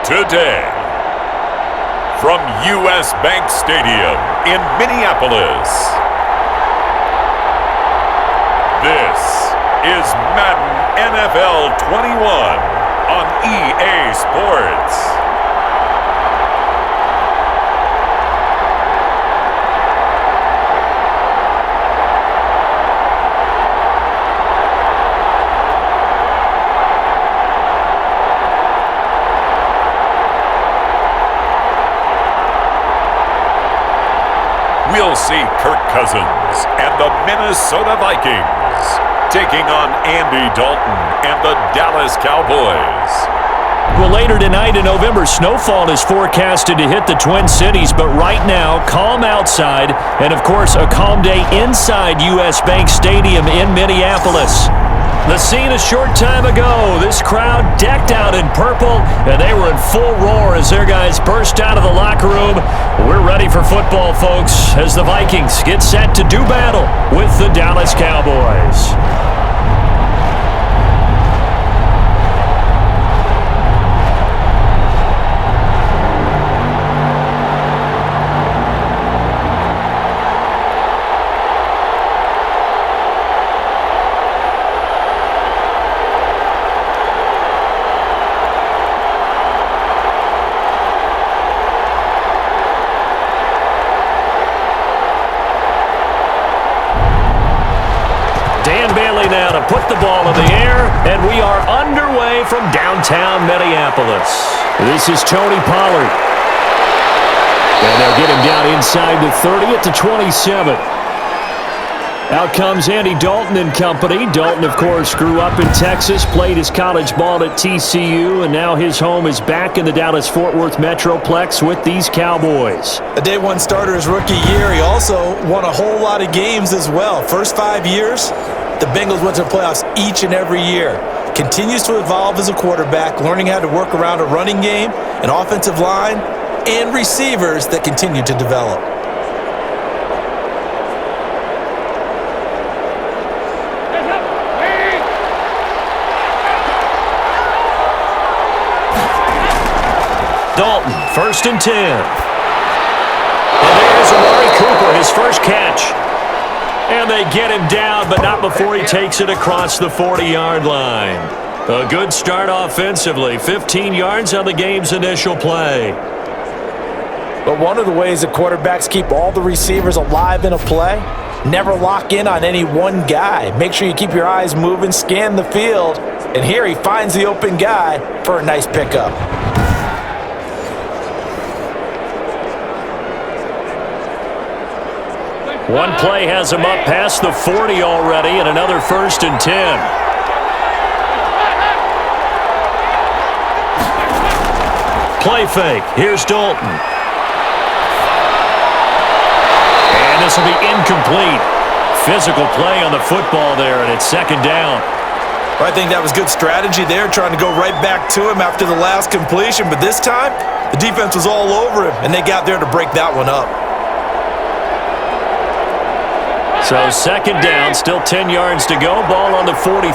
today. From U.S. Bank Stadium in Minneapolis, this is Madden NFL 21 on EA Sports. We'll see Kirk Cousins and the Minnesota Vikings taking on Andy Dalton and the Dallas Cowboys. Well, later tonight in November, snowfall is forecasted to hit the Twin Cities, but right now, calm outside, and of course, a calm day inside U.S. Bank Stadium in Minneapolis. The scene a short time ago, this crowd decked out in purple, and they were in full roar as their guys burst out of the locker room. We're ready for football, folks, as the Vikings get set to do battle with the Dallas Cowboys. Now to put the ball in the air, and we are underway from downtown Minneapolis. This is Tony Pollard. And they'll get him down inside the 30 at the 27. Out comes Andy Dalton and company. Dalton, of course, grew up in Texas, played his college ball at TCU, and now his home is back in the Dallas-Fort Worth Metroplex with these Cowboys. A day one starter his rookie year. He also won a whole lot of games as well. First 5 years, the Bengals went to the playoffs each and every year. Continues to evolve as a quarterback, learning how to work around a running game, an offensive line, and receivers that continue to develop. Dalton, 1st and 10. And there's Amari Cooper, his first catch. And they get him down, but not before he takes it across the 40-yard line. A good start offensively. 15 yards on the game's initial play. But one of the ways that quarterbacks keep all the receivers alive in a play, never lock in on any one guy. Make sure you keep your eyes moving, scan the field. And here he finds the open guy for a nice pickup. One play has him up past the 40 already, and another 1st and 10. Play fake. Here's Dalton. And this will be incomplete. Physical play on the football there, and it's 2nd down. I think that was good strategy there, trying to go right back to him after the last completion. But this time, the defense was all over him, and they got there to break that one up. So 2nd down, still 10 yards to go. Ball on the 43.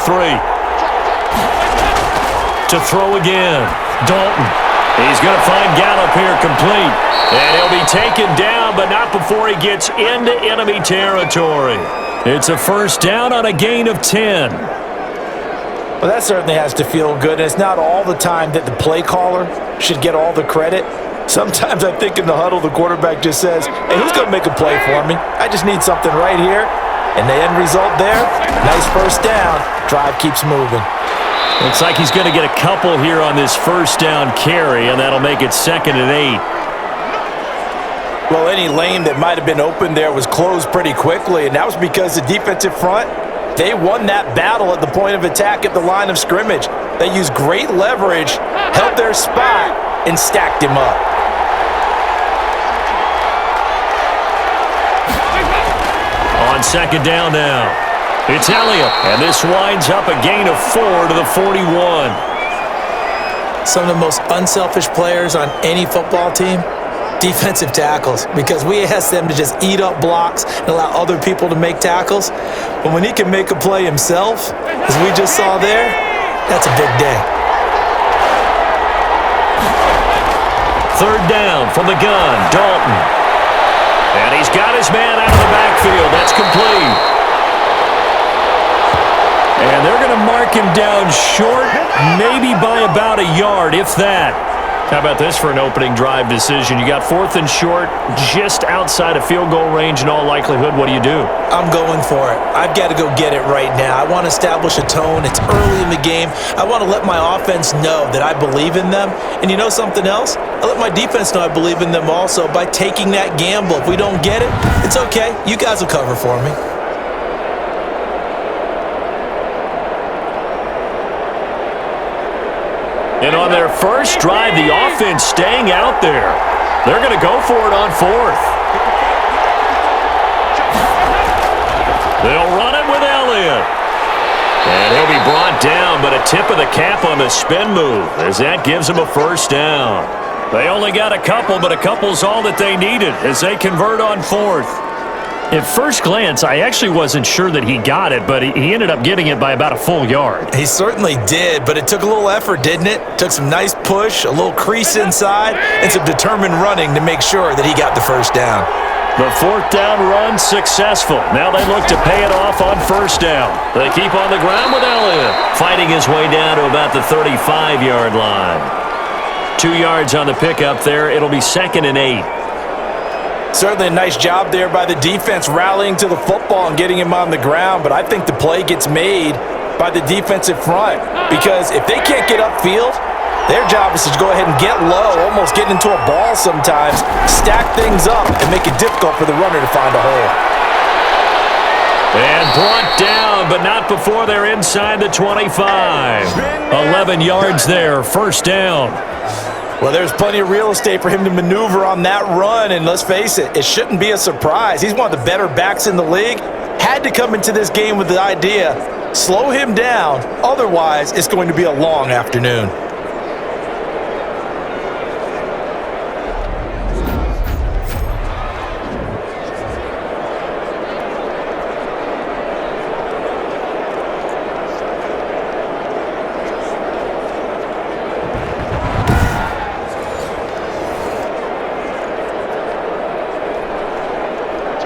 To throw again. Dalton. He's going to find Gallup here complete. And he'll be taken down, but not before he gets into enemy territory. It's a 1st down on a gain of 10. Well, that certainly has to feel good. And it's not all the time that the play caller should get all the credit. Sometimes I think in the huddle, the quarterback just says, hey, who's going to make a play for me? I just need something right here. And the end result there, nice 1st down. Drive keeps moving. Looks like he's going to get a couple here on this 1st down carry, and that'll make it 2nd and 8. Well, any lane that might have been open there was closed pretty quickly, and that was because the defensive front, they won that battle at the point of attack at the line of scrimmage. They used great leverage, held their spot, and stacked him up. On 2nd down now, it's Elliott, and this winds up a gain of 4 to the 41. Some of the most unselfish players on any football team, defensive tackles, because we ask them to just eat up blocks and allow other people to make tackles. But when he can make a play himself, as we just saw there, that's a big day. third down from the gun. Dalton. And he's got his man out of the backfield. That's complete. And they're going to mark him down short, maybe by about a yard, if that. How about this for an opening drive decision? You got 4th and short, just outside of field goal range in all likelihood. What do you do? I'm going for it. I've got to go get it right now. I want to establish a tone. It's early in the game. I want to let my offense know that I believe in them. And you know something else? I let my defense know I believe in them also by taking that gamble. If we don't get it, it's okay. You guys will cover for me. And on their first drive, the offense staying out there. They're going to go for it on 4th. They'll run it with Elliott. And he'll be brought down, but a tip of the cap on the spin move as that gives him a first down. They only got a couple, but a couple's all that they needed as they convert on 4th. At first glance, I actually wasn't sure that he got it, but he ended up getting it by about a full yard. He certainly did, but it took a little effort, didn't it? Took some nice push, a little crease inside, and some determined running to make sure that he got the first down. The 4th down run successful. Now they look to pay it off on first down. They keep on the ground with Elliott, fighting his way down to about the 35-yard line. 2 yards on the pickup there. It'll be 2nd and 8. Certainly a nice job there by the defense rallying to the football and getting him on the ground, but I think the play gets made by the defensive front because if they can't get upfield, their job is to go ahead and get low, almost get into a ball sometimes, stack things up, and make it difficult for the runner to find a hole. And brought down, but not before they're inside the 25. 11 yards there, first down. Well, there's plenty of real estate for him to maneuver on that run, and let's face it, it shouldn't be a surprise. He's one of the better backs in the league. Had to come into this game with the idea, slow him down, otherwise it's going to be a long afternoon.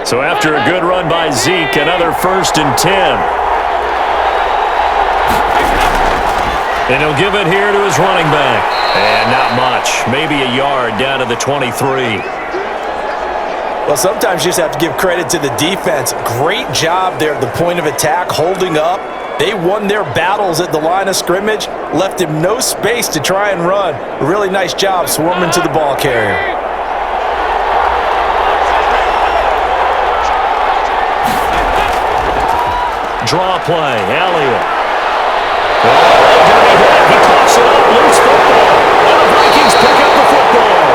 So after a good run by Zeke, another 1st and 10. And he'll give it here to his running back. And not much, maybe a yard down to the 23. Well, sometimes you just have to give credit to the defense. Great job there at the point of attack, holding up. They won their battles at the line of scrimmage, left him no space to try and run. A really nice job swarming to the ball carrier. Draw play, Elliott. He tossed it up, loose football. And the Vikings pick up the football.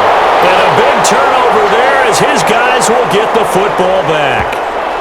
And a big turnover there as his guys will get the football back.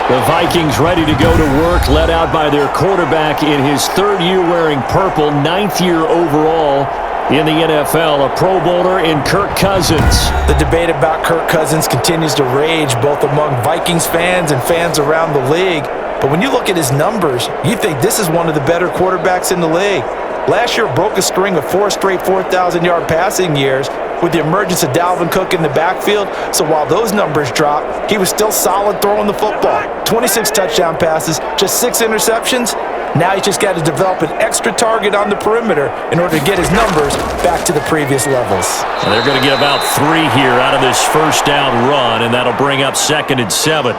The Vikings ready to go to work, led out by their quarterback in his 3rd year wearing purple, 9th year overall in the NFL, a Pro Bowler in Kirk Cousins. The debate about Kirk Cousins continues to rage both among Vikings fans and fans around the league. But when you look at his numbers, you think this is one of the better quarterbacks in the league. Last year broke a string of 4 straight 4,000-yard passing years with the emergence of Dalvin Cook in the backfield. So while those numbers dropped, he was still solid throwing the football. 26 touchdown passes, just 6 interceptions. Now he's just got to develop an extra target on the perimeter in order to get his numbers back to the previous levels. And they're going to get about 3 here out of this first down run, and that'll bring up 2nd and 7.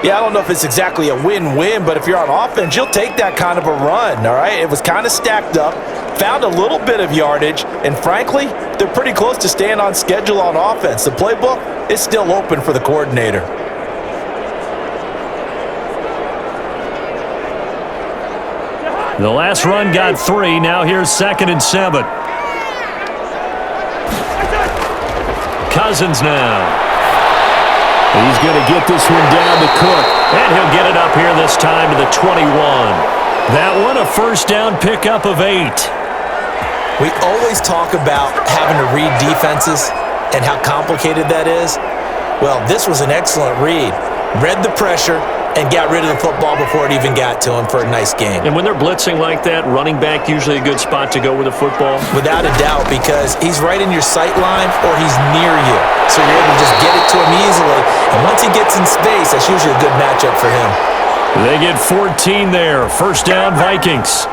Yeah, I don't know if it's exactly a win-win, but if you're on offense, you'll take that kind of a run, all right? It was kind of stacked up, found a little bit of yardage, and frankly, they're pretty close to staying on schedule on offense. The playbook is still open for the coordinator. The last run got 3. Now here's 2nd and 7. Cousins now. He's going to get this one down to Cook, and he'll get it up here this time to the 21. That one, a first down pickup of 8. We always talk about having to read defenses and how complicated that is. Well, this was an excellent read. Read the pressure, and got rid of the football before it even got to him for a nice game. And when they're blitzing like that, running back usually a good spot to go with the football? Without a doubt, because he's right in your sight line or he's near you. So you're able to just get it to him easily. And once he gets in space, that's usually a good matchup for him. They get 14 there. First down, Vikings.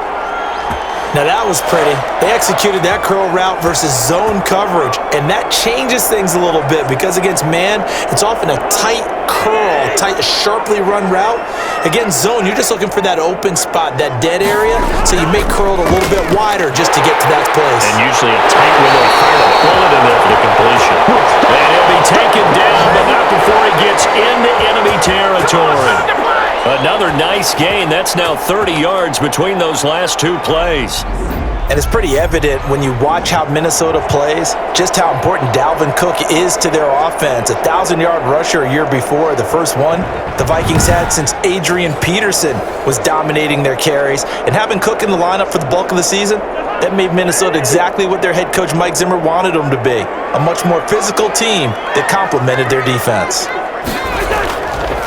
Now that was pretty. They executed that curl route versus zone coverage, and that changes things a little bit because against man, it's often a tight curl, sharply run route. Against zone, you're just looking for that open spot, that dead area, so you may curl it a little bit wider just to get to that place. And usually a tight window to fire a bullet in there for the completion. And he'll be taken down, but not before he gets into enemy territory. Another nice gain. That's now 30 yards between those last two plays. And it's pretty evident when you watch how Minnesota plays, just how important Dalvin Cook is to their offense. A 1,000-yard rusher a year before, the first one the Vikings had since Adrian Peterson was dominating their carries. And having Cook in the lineup for the bulk of the season, that made Minnesota exactly what their head coach Mike Zimmer wanted them to be. A much more physical team that complemented their defense.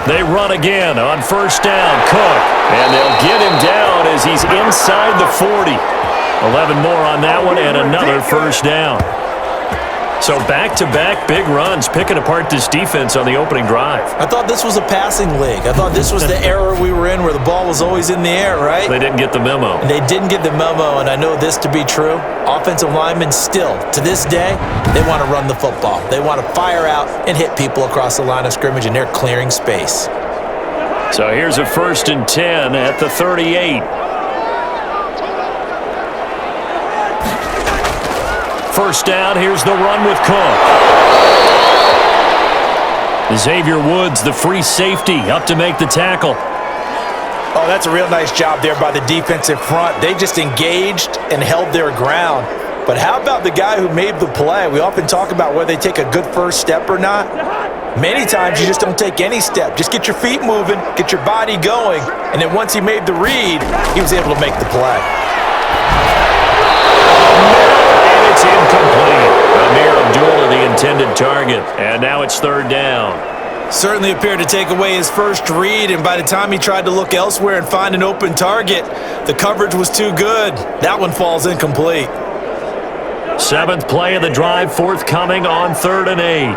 They run again on first down, Cook. And they'll get him down as he's inside the 40. 11 more on that one and another first down. So back-to-back big runs, picking apart this defense on the opening drive. I thought this was a passing league. I thought this was the era we were in where the ball was always in the air, right? They didn't get the memo. And they didn't get the memo, and I know this to be true. Offensive linemen still, to this day, they want to run the football. They want to fire out and hit people across the line of scrimmage, and they're clearing space. So here's a 1st and 10 at the 38. First down, here's the run with Cook. Xavier Woods, the free safety, up to make the tackle. Oh, that's a real nice job there by the defensive front. They just engaged and held their ground. But how about the guy who made the play? We often talk about whether they take a good first step or not. Many times you just don't take any step. Just get your feet moving, get your body going, and then once he made the read, he was able to make the play. It's incomplete. Amir Abdullah, the intended target. And now it's 3rd down. Certainly appeared to take away his first read, and by the time he tried to look elsewhere and find an open target, the coverage was too good. That one falls incomplete. 7th play of the drive, forthcoming on 3rd and 8.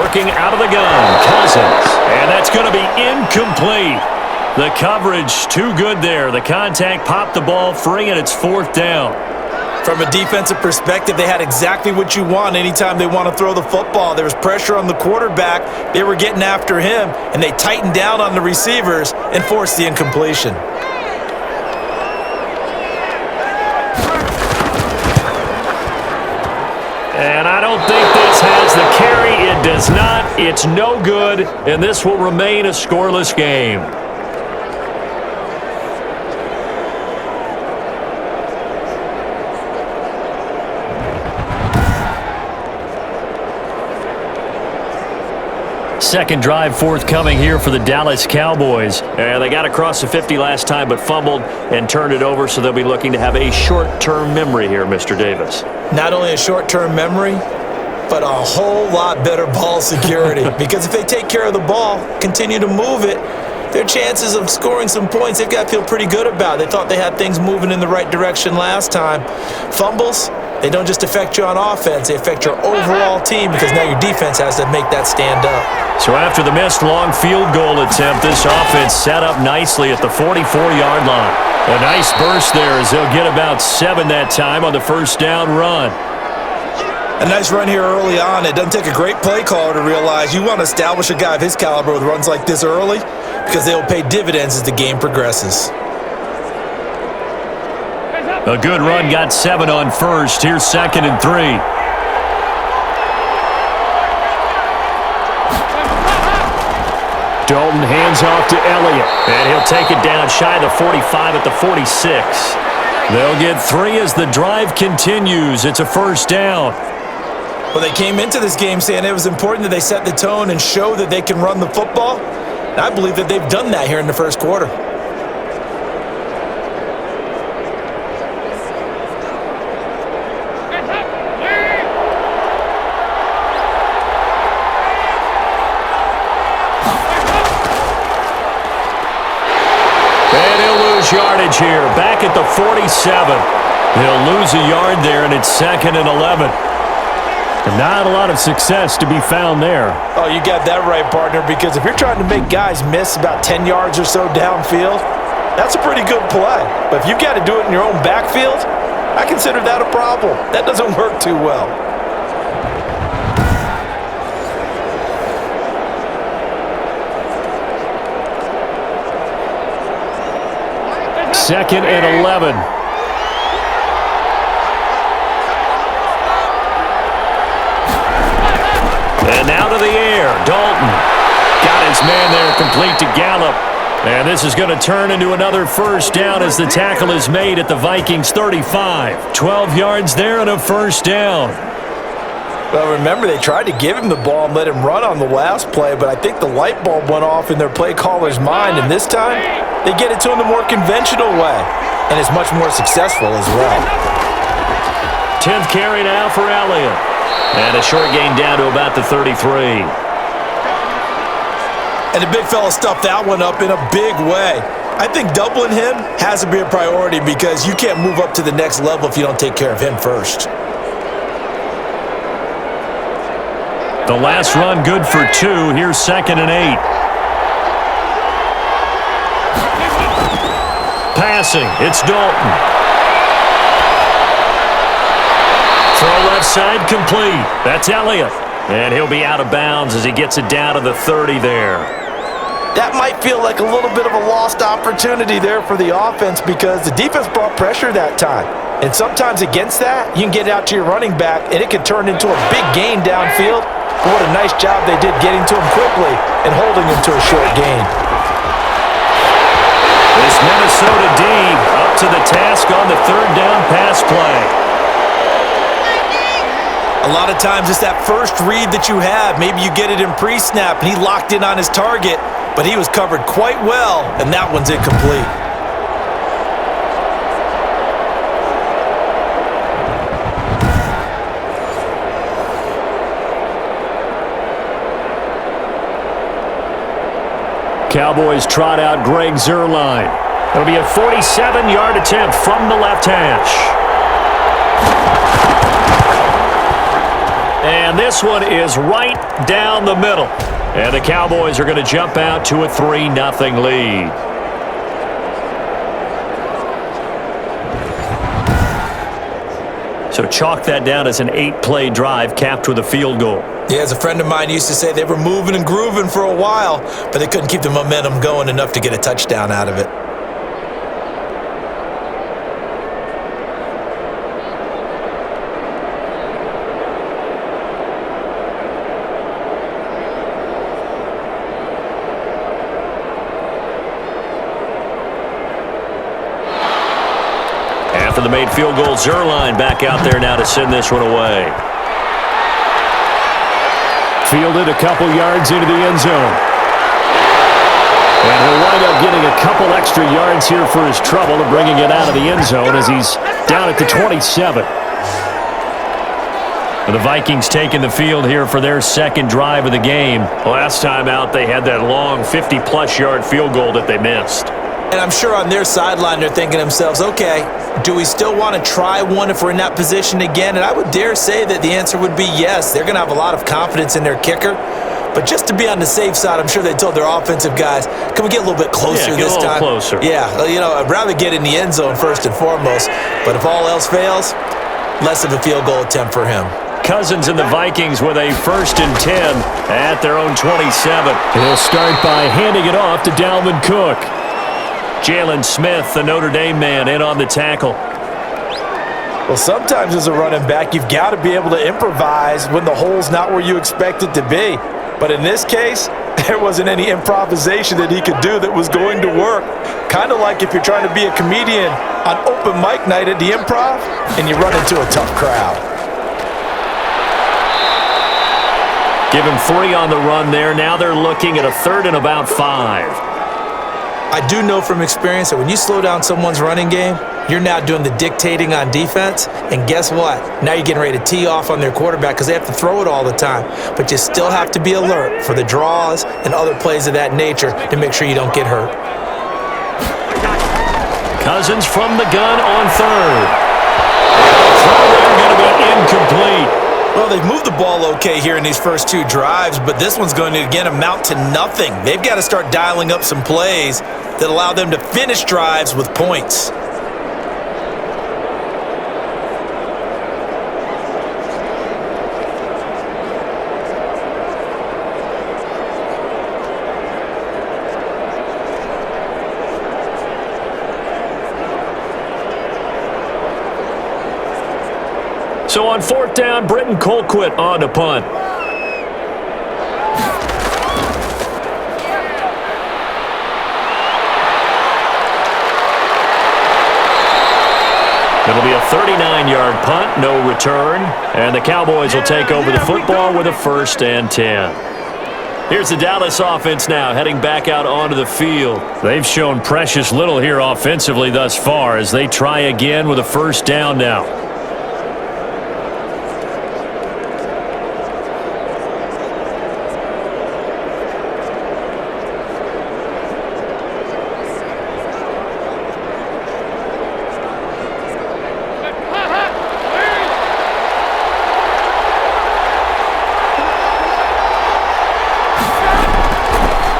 Working out of the gun, Cousins. And that's going to be incomplete. The coverage too good there. The contact popped the ball free, and it's 4th down. From a defensive perspective, they had exactly what you want anytime they want to throw the football. There was pressure on the quarterback. They were getting after him, and they tightened down on the receivers and forced the incompletion. And I don't think this has the carry. It does not. It's no good, and this will remain a scoreless game. Second drive forthcoming here for the Dallas Cowboys. And they got across the 50 last time but fumbled and turned it over, so they'll be looking to have a short-term memory here, Mr. Davis. Not only a short-term memory, but a whole lot better ball security. Because if they take care of the ball, continue to move it, their chances of scoring some points, they've got to feel pretty good about. They thought they had things moving in the right direction last time. Fumbles, they don't just affect you on offense, they affect your overall team because now your defense has to make that stand up. So after the missed long field goal attempt, this offense set up nicely at the 44-yard line. A nice burst there as they'll get about 7 that time on the first down run. A nice run here early on. It doesn't take a great play caller to realize you want to establish a guy of his caliber with runs like this early because they'll pay dividends as the game progresses. A good run got 7 on first. Here's 2nd and 3. Dalton hands off to Elliott, and he'll take it down shy of the 45 at the 46. They'll get 3 as the drive continues. It's a first down. Well, they came into this game saying it was important that they set the tone and show that they can run the football. And I believe that they've done that here in the first quarter. his yardage here, back at the 47. He'll lose a yard there, and it's 2nd and 11. And not a lot of success to be found there. Oh, you got that right, partner, because if you're trying to make guys miss about 10 yards or so downfield, that's a pretty good play. But if you've got to do it in your own backfield, I consider that a problem. That doesn't work too well. Second and 11. And now to the air. Dalton got his man there complete to Gallup. And this is going to turn into another first down as the tackle is made at the Vikings 35. 12 yards there and a first down. Well, remember, they tried to give him the ball and let him run on the last play, but I think the light bulb went off in their play caller's mind, and this time they get it to him the more conventional way, and it's much more successful as well. 10th carry now for Elliott. And a short gain down to about the 33. And the big fella stuffed that one up in a big way. I think doubling him has to be a priority because you can't move up to the next level if you don't take care of him first. The last run good for 2. Here's 2nd and 8. Passing, it's Dalton. Throw left side complete. That's Elliott. And he'll be out of bounds as he gets it down to the 30 there. That might feel like a little bit of a lost opportunity there for the offense because the defense brought pressure that time. And sometimes against that, you can get out to your running back, and it can turn into a big gain downfield. But what a nice job they did getting to him quickly and holding him to a short gain. This Minnesota D up to the task on the 3rd down pass play. A lot of times it's that first read that you have. Maybe you get it in pre-snap, and he locked in on his target, but he was covered quite well, and that one's incomplete. Cowboys trot out Greg Zuerlein. It'll be a 47-yard attempt from the left hash. And this one is right down the middle. And the Cowboys are going to jump out to a 3-0 lead. So chalk that down as an 8-play drive capped with a field goal. Yeah, as a friend of mine used to say, they were moving and grooving for a while, but they couldn't keep the momentum going enough to get a touchdown out of it. After the made field goal, Zuerlein back out there now to send this one away. Fielded a couple yards into the end zone. And he'll wind up getting a couple extra yards here for his trouble and bringing it out of the end zone as he's down at the 27. The Vikings taking the field here for their 2nd drive of the game. Last time out, they had that long 50-plus yard field goal that they missed. And I'm sure on their sideline they're thinking to themselves, okay, do we still want to try one if we're in that position again? And I would dare say that the answer would be yes. They're going to have a lot of confidence in their kicker. But just to be on the safe side, I'm sure they told their offensive guys, can we get a little bit closer this time? Yeah, get a little closer. Yeah, you know, I'd rather get in the end zone first and foremost. But if all else fails, less of a field goal attempt for him. Cousins and the Vikings with a 1st and 10 at their own 27. He'll start by handing it off to Dalvin Cook. Jalen Smith, the Notre Dame man, in on the tackle. Well, sometimes as a running back, you've got to be able to improvise when the hole's not where you expect it to be. But in this case, there wasn't any improvisation that he could do that was going to work. Kind of like if you're trying to be a comedian on open mic night at the Improv and you run into a tough crowd. Give him 3 on the run there. Now they're looking at a 3rd and about 5. I do know from experience that when you slow down someone's running game, you're now doing the dictating on defense. And guess what? Now you're getting ready to tee off on their quarterback because they have to throw it all the time. But you still have to be alert for the draws and other plays of that nature to make sure you don't get hurt. Cousins from the gun on third. Throw there going to be incomplete. Well, they've moved the ball okay here in these first two drives, but this one's going to, again, amount to nothing. They've got to start dialing up some plays that allow them to finish drives with points. So on fourth down, Britton Colquitt on to punt. It'll be a 39-yard punt, no return. And the Cowboys will take over the football with a 1st and 10. Here's the Dallas offense now, heading back out onto the field. They've shown precious little here offensively thus far as they try again with a 1st down now.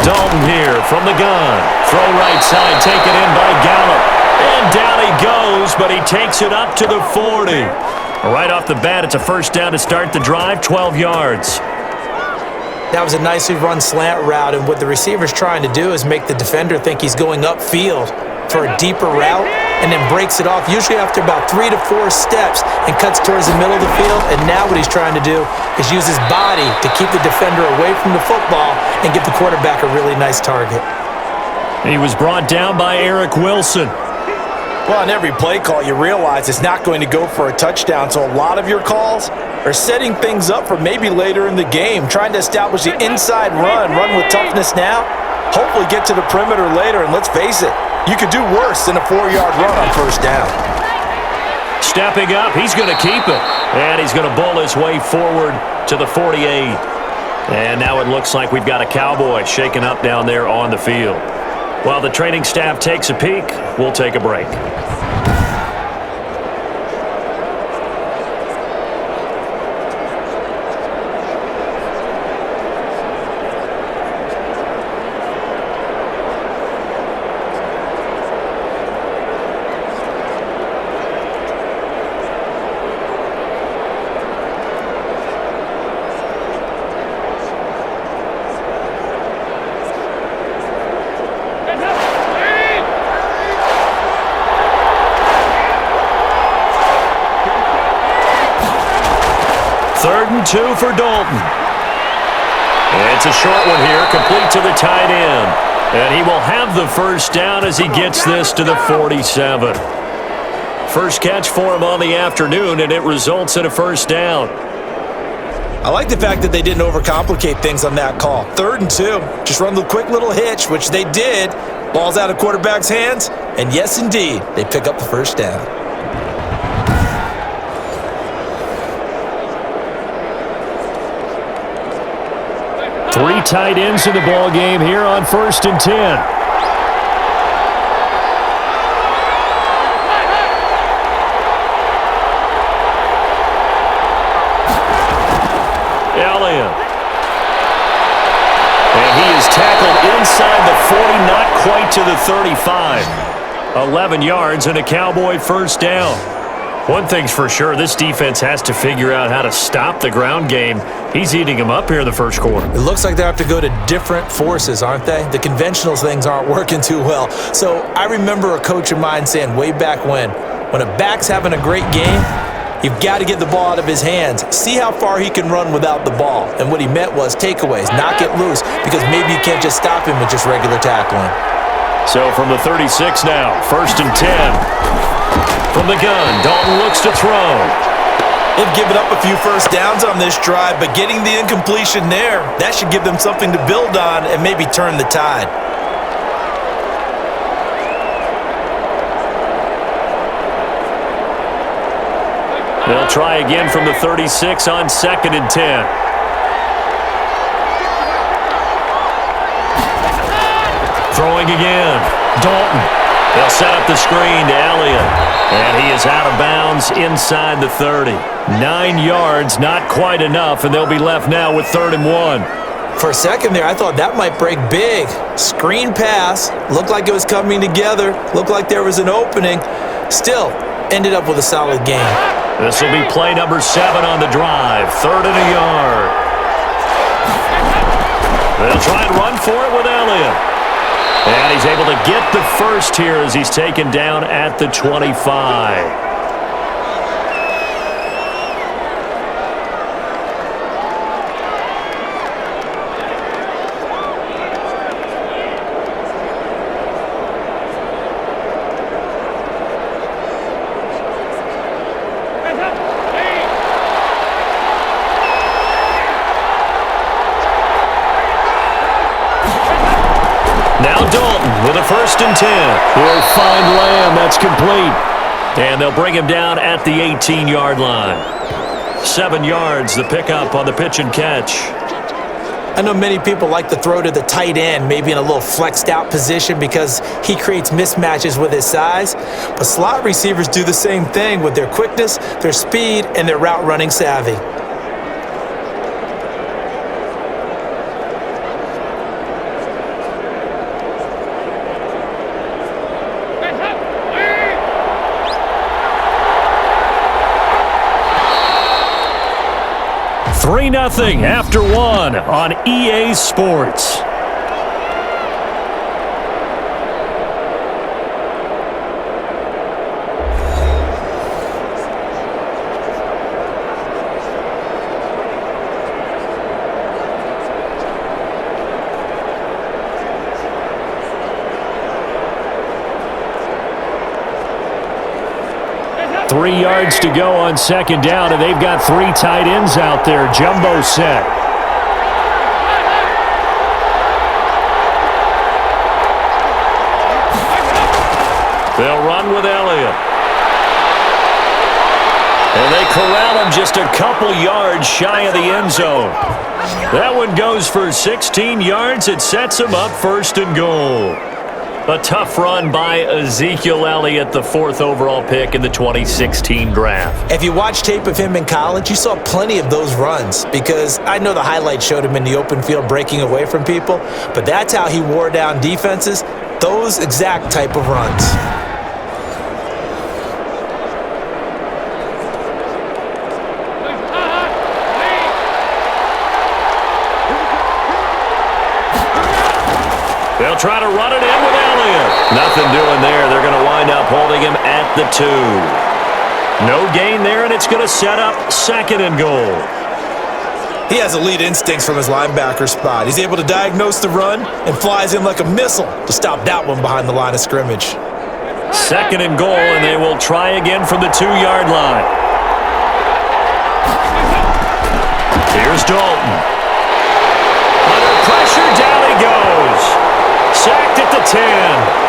Dalton here from the gun. Throw right side, taken in by Gallup. And down he goes, but he takes it up to the 40. Right off the bat, it's a 1st down to start the drive, 12 yards. That was a nicely run slant route, and what the receiver's trying to do is make the defender think he's going upfield for a deeper route, and then breaks it off, usually after about 3 to 4 steps, and cuts towards the middle of the field. And now what he's trying to do is use his body to keep the defender away from the football and give the quarterback a really nice target. He was brought down by Eric Wilson. Well, on every play call, you realize it's not going to go for a touchdown, so a lot of your calls are setting things up for maybe later in the game, trying to establish the inside run with toughness now, hopefully get to the perimeter later, and let's face it, you could do worse than a 4-yard run on 1st down. Stepping up, he's going to keep it. And he's going to bowl his way forward to the 48. And now it looks like we've got a Cowboy shaken up down there on the field. While the training staff takes a peek, we'll take a break. Third and 2 for Dalton. It's a short one here, complete to the tight end. And he will have the 1st down as he gets this to the 47. First catch for him on the afternoon, and it results in a 1st down. I like the fact that they didn't overcomplicate things on that call. 3rd and 2, just run the quick little hitch, which they did. Ball's out of quarterback's hands, and yes, indeed, they pick up the 1st down. Three tight ends in the ball game here on 1st and 10. Elliott. And he is tackled inside the 40, not quite to the 35. 11 yards and a Cowboy 1st down. One thing's for sure, this defense has to figure out how to stop the ground game. He's eating them up here in the 1st quarter. It looks like they have to go to different forces, aren't they? The conventional things aren't working too well. So I remember a coach of mine saying way back when a back's having a great game, you've got to get the ball out of his hands. See how far he can run without the ball. And what he meant was takeaways, not get loose, because maybe you can't just stop him with just regular tackling. So from the 36 now, 1st and 10. From the gun, Dalton looks to throw. They've given up a few 1st downs on this drive, but getting the incompletion there, that should give them something to build on and maybe turn the tide. They'll try again from the 36 on 2nd and 10. Throwing again, Dalton. They'll set up the screen to Elliott. And he is out of bounds inside the 30. 9 yards, not quite enough, and they'll be left now with 3rd and 1. For a second there, I thought that might break big. Screen pass. Looked like it was coming together. Looked like there was an opening. Still, ended up with a solid game. This will be play number 7 on the drive. 3rd and a yard. They'll try and run for it with Elliott. And he's able to get the first here as he's taken down at the 25. With a 1st and 10. He'll find Lamb. That's complete. And they'll bring him down at the 18-yard line. 7 yards, the pickup on the pitch and catch. I know many people like to throw to the tight end, maybe in a little flexed out position because he creates mismatches with his size. But slot receivers do the same thing with their quickness, their speed, and their route running savvy. Three 0 after 1 on EA Sports. Three yards to go on 2nd down, and they've got 3 tight ends out there. Jumbo set. They'll run with Elliott. And they corral him just a couple yards shy of the end zone. That one goes for 16 yards. It sets him up 1st and goal. A tough run by Ezekiel Elliott, the 4th overall pick in the 2016 draft. If you watch tape of him in college, you saw plenty of those runs because I know the highlights showed him in the open field breaking away from people, but that's how he wore down defenses, those exact type of runs. They'll try to run it in with Elliott. Nothing doing there. They're going to wind up holding him at the 2. No gain there, and it's going to set up 2nd and goal. He has elite instincts from his linebacker spot. He's able to diagnose the run and flies in like a missile to stop that one behind the line of scrimmage. 2nd and goal, and they will try again from the 2-yard line. Here's Dalton. Under pressure, down he goes. Sacked at the 10.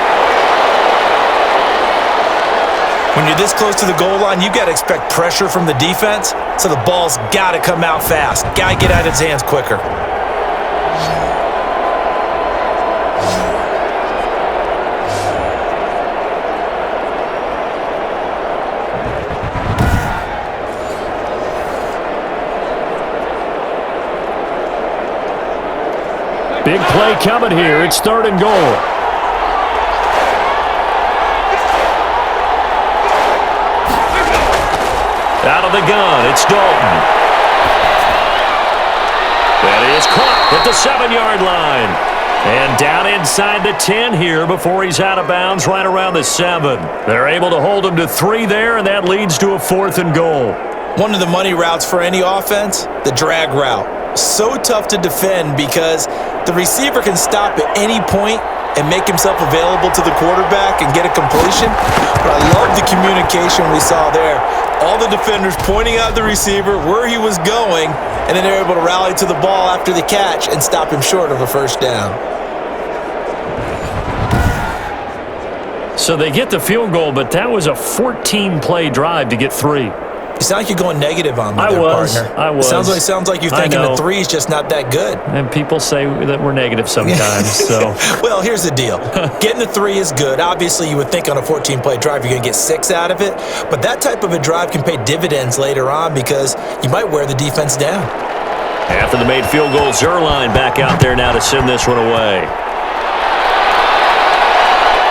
When you're this close to the goal line, you got to expect pressure from the defense, so the ball's got to come out fast. Got to get out of his hands quicker. Big play coming here. It's 3rd and goal. Out of the gun, it's Dalton. That is caught at the 7-yard line. And down inside the 10 here before he's out of bounds right around the 7. They're able to hold him to 3 there, and that leads to a 4th and goal. One of the money routes for any offense, the drag route. So tough to defend because the receiver can stop at any point and make himself available to the quarterback and get a completion. But I love the communication we saw there. All the defenders pointing out the receiver, where he was going, and then they're able to rally to the ball after the catch and stop him short of a 1st down. So they get the field goal, but that was a 14-play drive to get 3. You sound like you're going negative on me there, partner. I was. It sounds like you're thinking the three is just not that good. And people say that we're negative sometimes. So, well, here's the deal. Getting the three is good. Obviously, you would think on a 14-play drive you're going to get 6 out of it. But that type of a drive can pay dividends later on because you might wear the defense down. After the made field goal, Zuerlein back out there now to send this one away.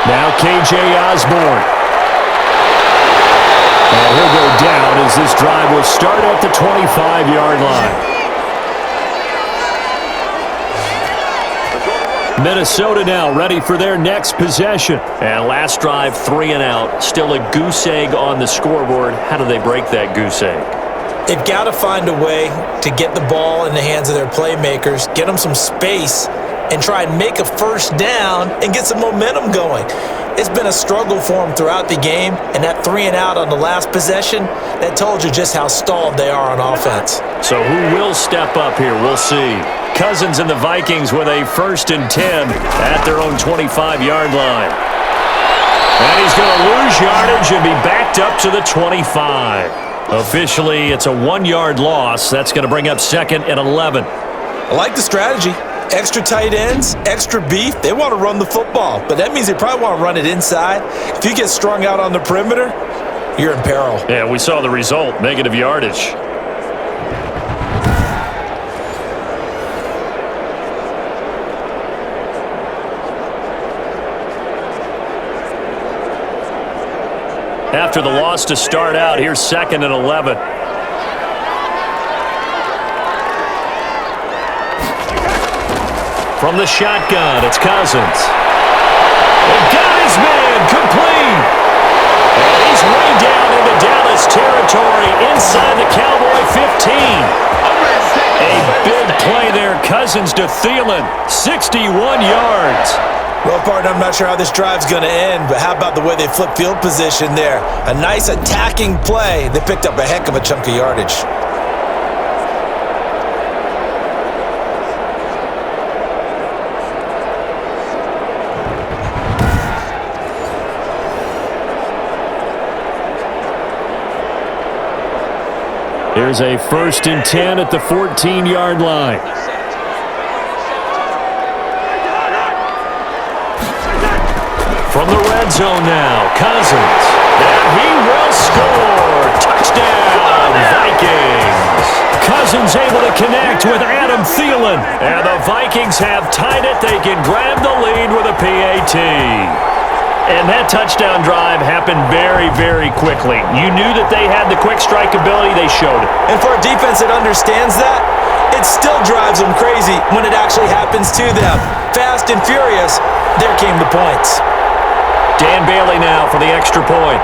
Now K.J. Osborne. And he'll go down as this drive will start at the 25-yard line. Minnesota now ready for their next possession. And last drive, 3 and out. Still a goose egg on the scoreboard. How do they break that goose egg? They've got to find a way to get the ball in the hands of their playmakers, get them some space, and try and make a first down and get some momentum going. It's been a struggle for them throughout the game, and that 3 and out on the last possession, that told you just how stalled they are on offense. So who will step up here? We'll see. Cousins and the Vikings with a 1st and 10 at their own 25-yard line. And he's going to lose yardage and be backed up to the 25. Officially, it's a 1-yard loss. That's going to bring up 2nd and 11. I like the strategy. Extra tight ends, extra beef. They want to run the football, but that means they probably want to run it inside. If you get strung out on the perimeter, you're in peril. Yeah, we saw the result, negative yardage. After the loss to start out, here's 2nd and 11. From the shotgun, it's Cousins. And got his man, complete. And he's way down into Dallas territory inside the Cowboy 15. A big play there, Cousins to Thielen, 61 yards. Well, partner, I'm not sure how this drive's going to end, but how about the way they flip field position there? A nice attacking play. They picked up a heck of a chunk of yardage. Here's a 1st and 10 at the 14-yard line. From the red zone now, Cousins. And he will score. Touchdown, Vikings. Cousins able to connect with Adam Thielen. And the Vikings have tied it. They can grab the lead with a PAT. And that touchdown drive happened very, very quickly. You knew that they had the quick strike ability. They showed it. And for a defense that understands that, it still drives them crazy when it actually happens to them. Fast and furious, there came the points. Dan Bailey now for the extra point.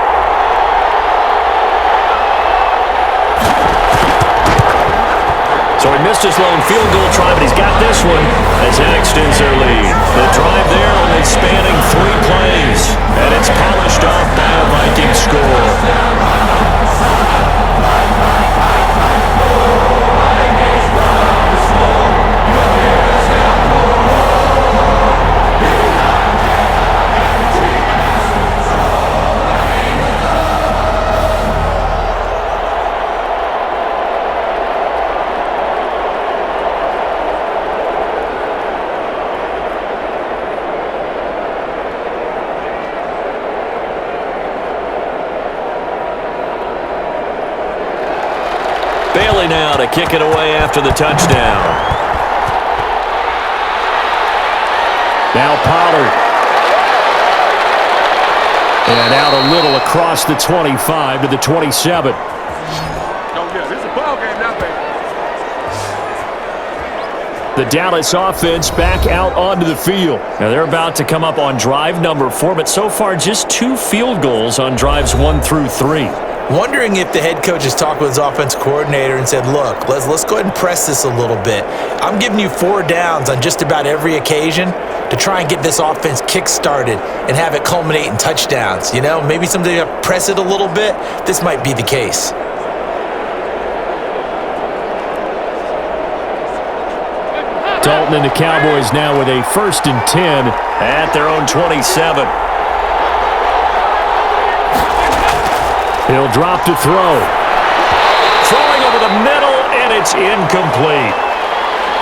So he missed his lone field goal try, but he's got this one as that extends their lead. The drive there only spanning 3 plays, and it's polished off by a Viking score. Bailey now to kick it away after the touchdown. Now Pollard. And out a little across the 25 to the 27. Oh, yeah, this is a ball game now, baby. The Dallas offense back out onto the field. Now they're about to come up on drive number 4, but so far just 2 field goals on drives 1 through 3. Wondering if the head coach has talked with his offense coordinator and said, look, let's go ahead and press this a little bit. I'm giving you 4 downs on just about every occasion to try and get this offense kick-started and have it culminate in touchdowns. You know, maybe somebody press it a little bit. This might be the case. Dalton and the Cowboys now with a 1st and 10 at their own 27. He'll drop to throw. Throwing over the middle, and it's incomplete.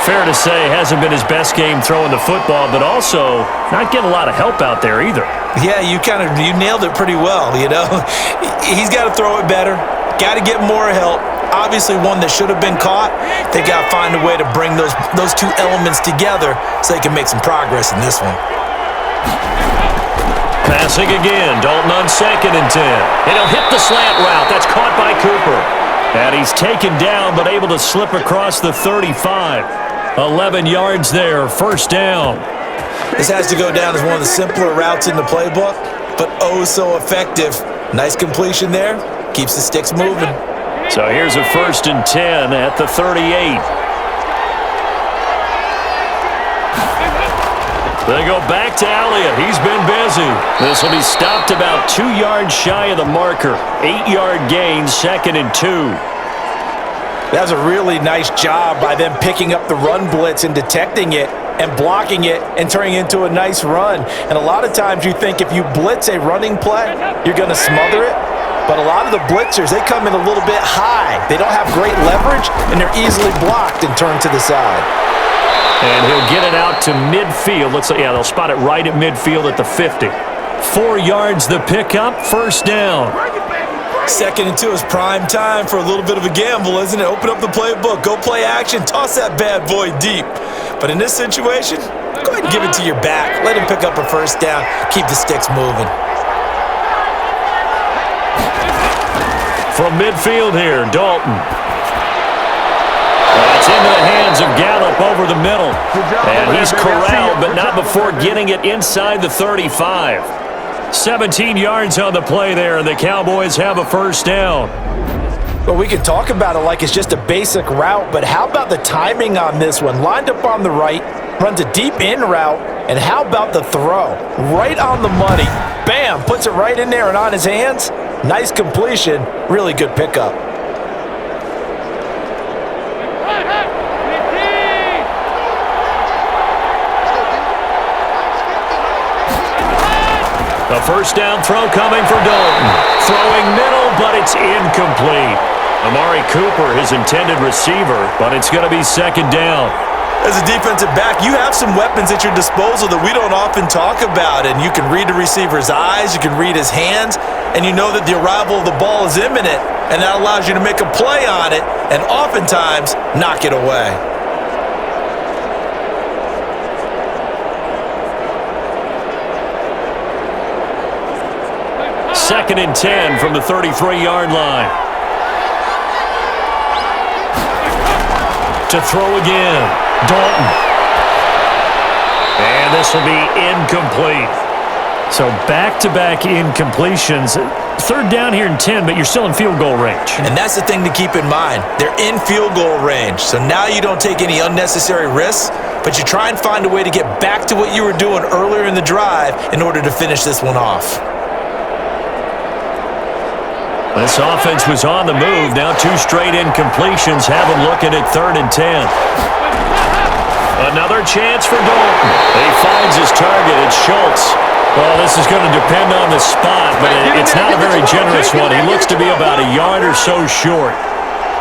Fair to say, hasn't been his best game throwing the football, but also not getting a lot of help out there either. Yeah, you nailed it pretty well, you know. He's got to throw it better, got to get more help. Obviously one that should have been caught. They got to find a way to bring those two elements together so they can make some progress in this one. Passing again, Dalton on 2nd and 10. And he'll hit the slant route. That's caught by Cooper. And he's taken down but able to slip across the 35. 11 yards there, first down. This has to go down as one of the simpler routes in the playbook, but oh so effective. Nice completion there. Keeps the sticks moving. So here's a 1st and 10 at the 38. They go back to Elliott. He's been busy. This will be stopped about 2 yards shy of the marker. 8-yard gain, 2nd and 2. That was a really nice job by them picking up the run blitz and detecting it and blocking it and turning it into a nice run. And a lot of times you think if you blitz a running play, you're going to smother it. But a lot of the blitzers, they come in a little bit high. They don't have great leverage, and they're easily blocked and turned to the side. And he'll get it out to midfield. Looks like, yeah, they'll spot it right at midfield at the 50. 4 yards the pickup, first down. 2nd and 2 is prime time for a little bit of a gamble, isn't it? Open up the playbook, go play action, toss that bad boy deep. But in this situation, go ahead and give it to your back. Let him pick up a first down, keep the sticks moving. From midfield here, Dalton. It's into the hands of Gallup over the middle. And he's corralled, but not before getting it inside the 35. 17 yards on the play there, and the Cowboys have a first down. Well, we can talk about it like it's just a basic route, but how about the timing on this one? Lined up on the right, runs a deep in route, and how about the throw? Right on the money. Bam, puts it right in there and on his hands. Nice completion, really good pickup. The first down throw coming for Dalton. Throwing middle, but it's incomplete. Amari Cooper, his intended receiver, but it's going to be 2nd down. As a defensive back, you have some weapons at your disposal that we don't often talk about, and you can read the receiver's eyes, you can read his hands, and you know that the arrival of the ball is imminent, and that allows you to make a play on it and oftentimes knock it away. Second and 10 from the 33-yard line. To throw again, Dalton. And this will be incomplete. So back-to-back incompletions. 3rd down here and 10, but you're still in field goal range. And that's the thing to keep in mind. They're in field goal range. So now you don't take any unnecessary risks, but you try and find a way to get back to what you were doing earlier in the drive in order to finish this one off. This offense was on the move. Now 2 straight incompletions have them looking at 3rd and 10. Another chance for Dalton. He finds his target. It's Schultz. Well, this is going to depend on the spot, but it's not a very generous one. He looks to be about a yard or so short.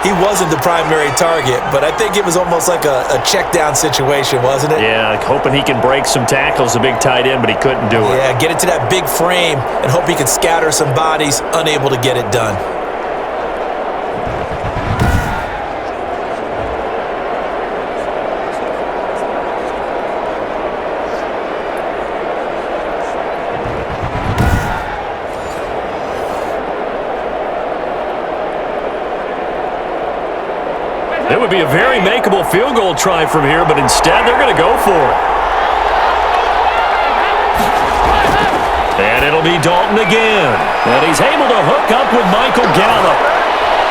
He wasn't the primary target, but I think it was almost like a check-down situation, wasn't it? Yeah, hoping he can break some tackles, a big tight end, but he couldn't do it. Yeah, get it to that big frame and hope he could scatter some bodies, unable to get it done. It would be a very makeable field goal try from here, but instead they're going to go for it. And it'll be Dalton again. And he's able to hook up with Michael Gallup.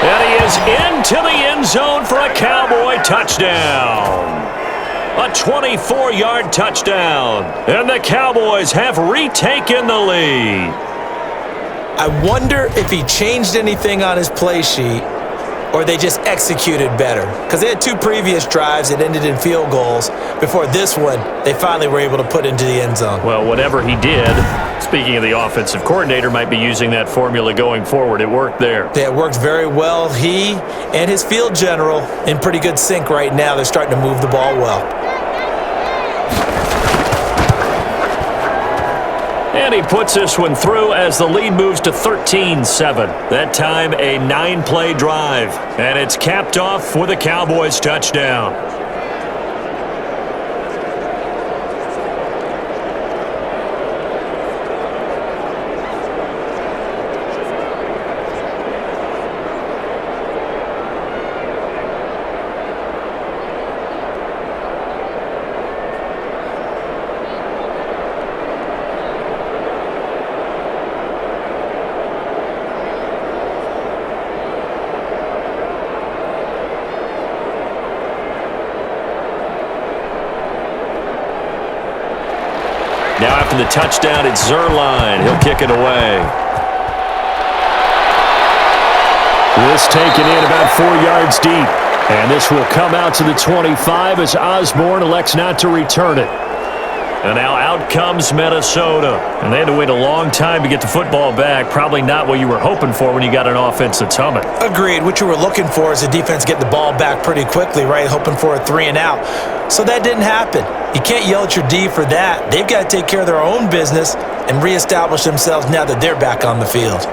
And he is into the end zone for a Cowboy touchdown. A 24-yard touchdown. And the Cowboys have retaken the lead. I wonder if he changed anything on his play sheet or they just executed better? Because they had 2 previous drives that ended in field goals. Before this one, they finally were able to put into the end zone. Well, whatever he did, speaking of the offensive coordinator, might be using that formula going forward. It worked there. Yeah, it worked very well. He and his field general in pretty good sync right now. They're starting to move the ball well. And he puts this one through as the lead moves to 13-7. That time, a 9-play drive. And it's capped off with a Cowboys touchdown. Now after the touchdown, it's Zerline. He'll kick it away. This taken in about 4 yards deep. And this will come out to the 25 as Osborne elects not to return it. And now out comes Minnesota. And they had to wait a long time to get the football back. Probably not what you were hoping for when you got an offense that's humming. Agreed. What you were looking for is the defense get the ball back pretty quickly, right? Hoping for a 3 and out. So that didn't happen. You can't yell at your D for that. They've got to take care of their own business and reestablish themselves now that they're back on the field.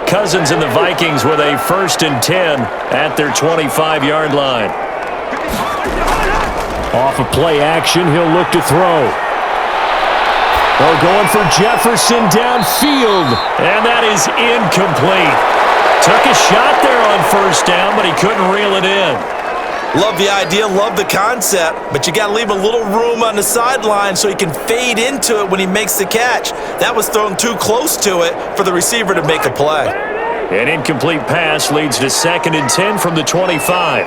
Cousins and the Vikings with a 1st and 10 at their 25-yard line. Off of play action, he'll look to throw. They're going for Jefferson downfield. And that is incomplete. Took a shot there on 1st down, but he couldn't reel it in. Love the idea, love the concept, but you got to leave a little room on the sideline so he can fade into it when he makes the catch. That was thrown too close to it for the receiver to make a play. An incomplete pass leads to 2nd and 10 from the 25.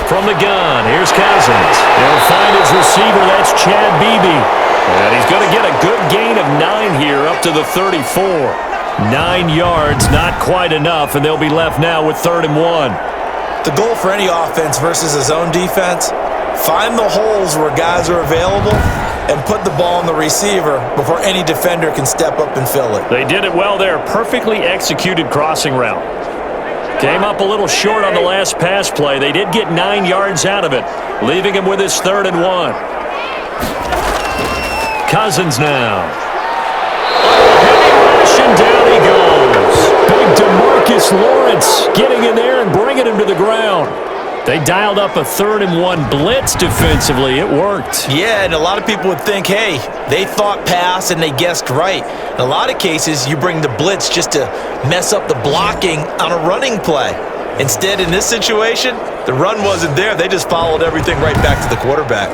From the gun, here's Cousins. He'll find his receiver, that's Chad Beebe. And he's going to get a good gain of 9 here up to the 34. 9 yards, not quite enough, and they'll be left now with 3rd and 1. The goal for any offense versus his own defense, find the holes where guys are available and put the ball on the receiver before any defender can step up and fill it. They did it well there. Perfectly executed crossing route. Came up a little short on the last pass play. They did get 9 yards out of it, leaving him with his 3rd and 1. Cousins now. And down he goes. Big DeMarcus Lawrence getting in there and bringing him to the ground. They dialed up a 3rd and 1 blitz defensively. It worked. Yeah, and a lot of people would think, hey, they thought pass and they guessed right. In a lot of cases, you bring the blitz just to mess up the blocking on a running play. Instead, in this situation, the run wasn't there. They just followed everything right back to the quarterback.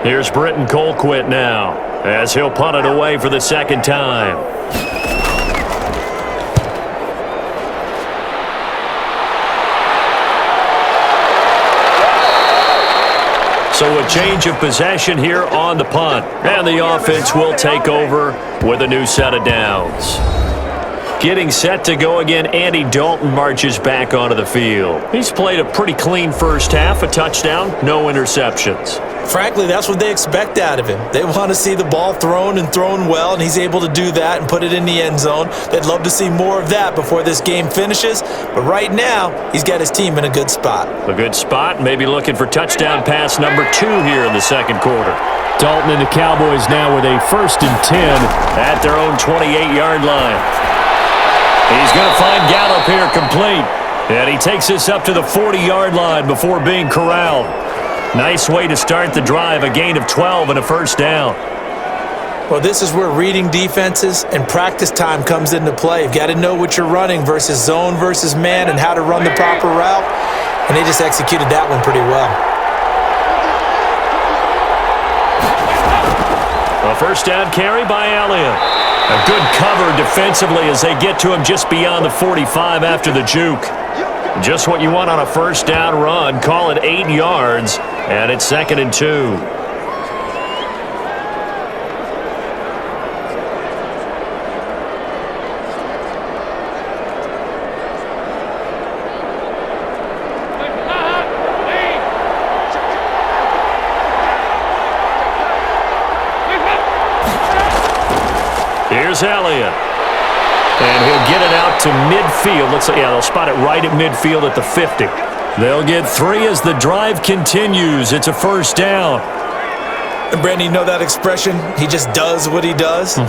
Here's Britton Colquitt now, as he'll punt it away for the 2nd time. So a change of possession here on the punt. And the offense will take over with a new set of downs. Getting set to go again, Andy Dalton marches back onto the field. He's played a pretty clean 1st half, a touchdown, no interceptions. Frankly, that's what they expect out of him. They want to see the ball thrown and thrown well, and he's able to do that and put it in the end zone. They'd love to see more of that before this game finishes, but right now, he's got his team in a good spot. A good spot, maybe looking for touchdown pass number 2 here in the 2nd quarter. Dalton and the Cowboys now with a 1st and 10 at their own 28-yard line. He's going to find Gallup here complete. And he takes this up to the 40-yard line before being corralled. Nice way to start the drive, a gain of 12 and a 1st down. Well, this is where reading defenses and practice time comes into play. You've got to know what you're running versus zone versus man and how to run the proper route. And they just executed that one pretty well. A 1st down carry by Elliott. A good cover defensively as they get to him just beyond the 45 after the juke. Just what you want on a first down run. Call it 8 yards, and it's 2nd and 2. Here's Elliott. And he'll get it out to midfield. Let's say, yeah, they'll spot it right at midfield at the 50. They'll get 3 as the drive continues. It's a first down. And Brandon, you know that expression? He just does what he does?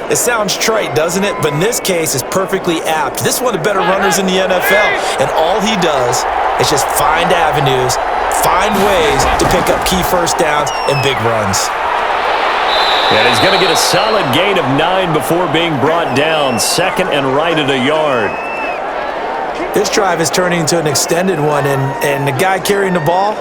It sounds trite, doesn't it? But in this case, it's perfectly apt. This is one of the better runners in the NFL. And all he does is just find avenues, find ways to pick up key first downs and big runs. And he's going to get a solid gain of 9 before being brought down. 2nd and right at a yard. This drive is turning into an extended one, and the guy carrying the ball,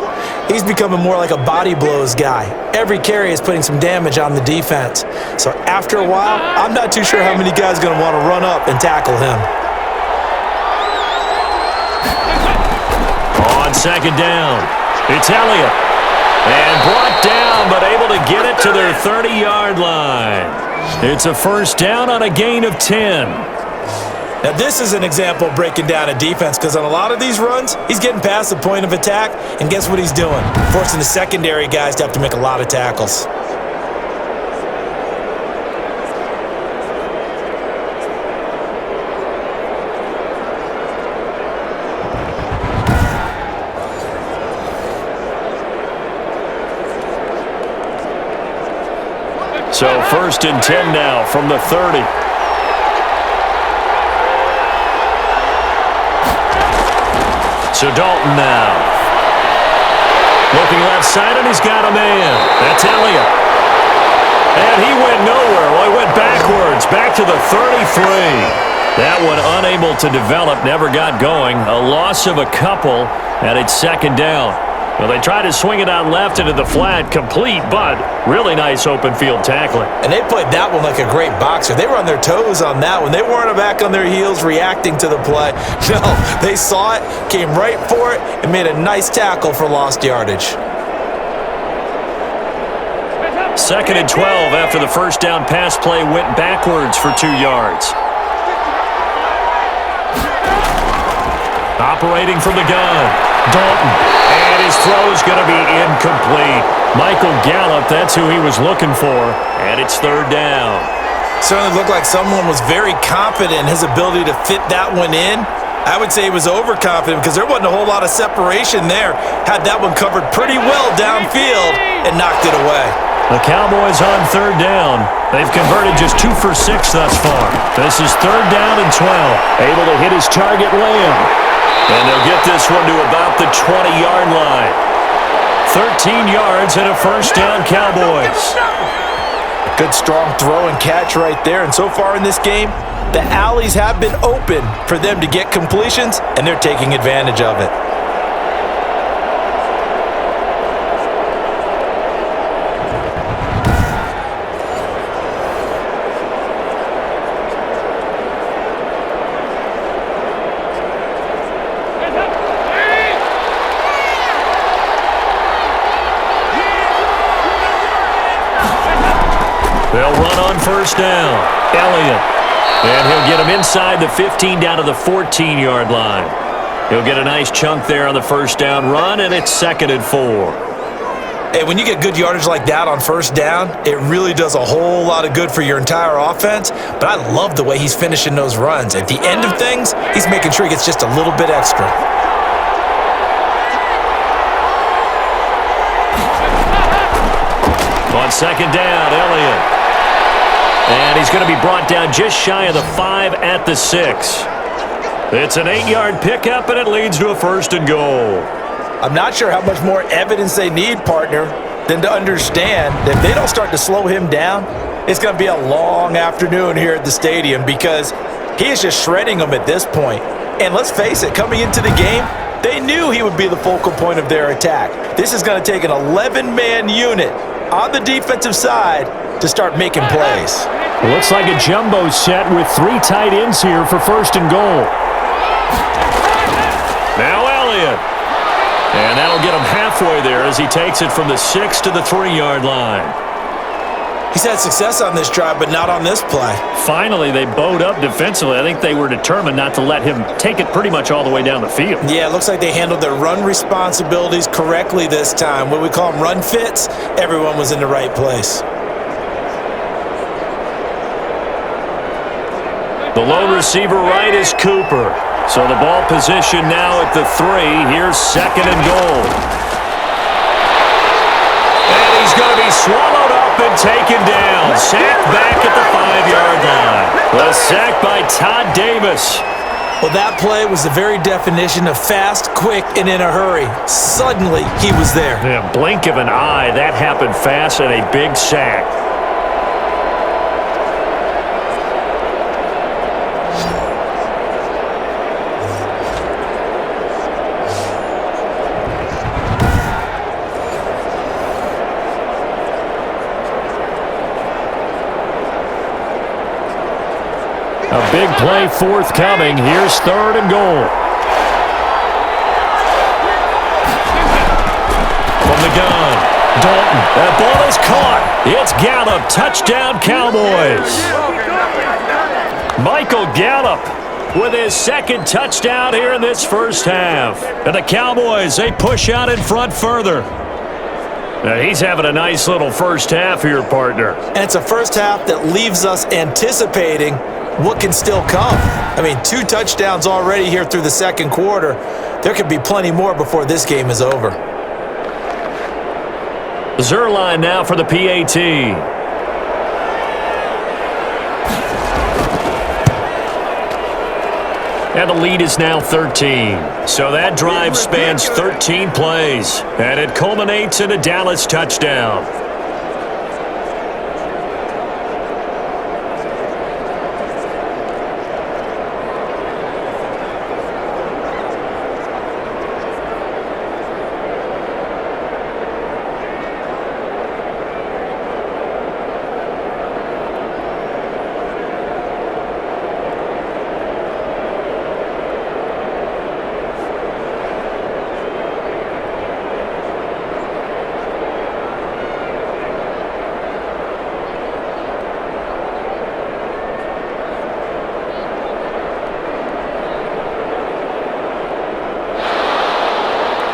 he's becoming more like a body blows guy. Every carry is putting some damage on the defense. So after a while, I'm not too sure how many guys are going to want to run up and tackle him. On 2nd down, it's Elliott. And brought down, but able to get it to their 30-yard line. It's a first down on a gain of 10. Now, this is an example of breaking down a defense, because on a lot of these runs, he's getting past the point of attack, and guess what he's doing? Forcing the secondary guys to have to make a lot of tackles. So 1st and 10 now from the 30. So Dalton now. Looking left side, and he's got a man. That's Elliott. And he went nowhere. Well, he went backwards, back to the 33. That one unable to develop, never got going. A loss of a couple, and it's 2nd down. Well, they tried to swing it out left into the flat, complete, but really nice open field tackling. And they played that one like a great boxer. They were on their toes on that one. They weren't back on their heels reacting to the play. No, they saw it, came right for it, and made a nice tackle for lost yardage. 2nd and 12 after the first down pass play went backwards for 2 yards. Operating from the gun, Dalton. And his throw is going to be incomplete. Michael Gallup, that's who he was looking for. And it's 3rd down. Certainly looked like someone was very confident in his ability to fit that one in. I would say he was overconfident because there wasn't a whole lot of separation there. Had that one covered pretty well downfield and knocked it away. The Cowboys on 3rd down. They've converted just 2 for 6 thus far. This is 3rd down and 12. Able to hit his target, Lamb. And they'll get this one to about the 20-yard line. 13 yards and a first down, Cowboys. Good strong throw and catch right there. And so far in this game, the alleys have been open for them to get completions, and they're taking advantage of it. They'll run on first down. Elliott. And he'll get him inside the 15 down to the 14-yard line. He'll get a nice chunk there on the first down run, and it's 2nd and 4. Hey, when you get good yardage like that on first down, it really does a whole lot of good for your entire offense. But I love the way he's finishing those runs. At the end of things, he's making sure he gets just a little bit extra. On 2nd down, Elliott. And he's going to be brought down just shy of the 5 at the 6. It's an 8-yard pickup, and it leads to a 1st and goal. I'm not sure how much more evidence they need, partner, than to understand that if they don't start to slow him down, it's going to be a long afternoon here at the stadium because he is just shredding them at this point. And let's face it, coming into the game, they knew he would be the focal point of their attack. This is going to take an 11-man unit on the defensive side to start making plays. It looks like a jumbo set with 3 tight ends here for 1st and goal. Now Elliott. And that'll get him halfway there as he takes it from the 6 to the 3-yard line. He's had success on this drive, but not on this play. Finally, they bowed up defensively. I think they were determined not to let him take it pretty much all the way down the field. Yeah, it looks like they handled their run responsibilities correctly this time. What we call them run fits, everyone was in the right place. The lone receiver right is Cooper. So the ball position now at the 3. Here's 2nd and goal. And he's going to be swallowed up and taken down. Sacked back at the 5-yard line. The sack by Todd Davis. Well, that play was the very definition of fast, quick, and in a hurry. Suddenly, he was there. Yeah, blink of an eye. That happened fast and a big sack. A big play forthcoming. Here's 3rd and goal. From the gun, Dalton. That ball is caught. It's Gallup. Touchdown, Cowboys. Michael Gallup with his 2nd touchdown here in this first half. And the Cowboys, they push out in front further. Now he's having a nice little first half here, partner. And it's a first half that leaves us anticipating what can still come. I mean, 2 touchdowns already here through the 2nd quarter. There could be plenty more before this game is over. Zerline now for the PAT. And the lead is now 13. So that drive spans 13 plays. And it culminates in a Dallas touchdown.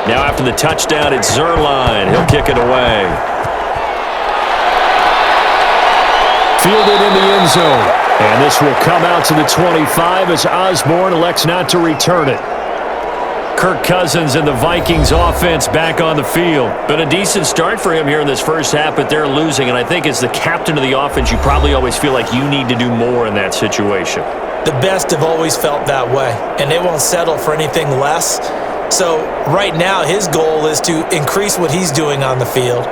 Now after the touchdown, it's Zerline. He'll kick it away. Fielded in the end zone. And this will come out to the 25 as Osborne elects not to return it. Kirk Cousins and the Vikings offense back on the field. Been a decent start for him here in this first half, but they're losing. And I think as the captain of the offense, you probably always feel like you need to do more in that situation. The best have always felt that way, and they won't settle for anything less. So right now, his goal is to increase what he's doing on the field,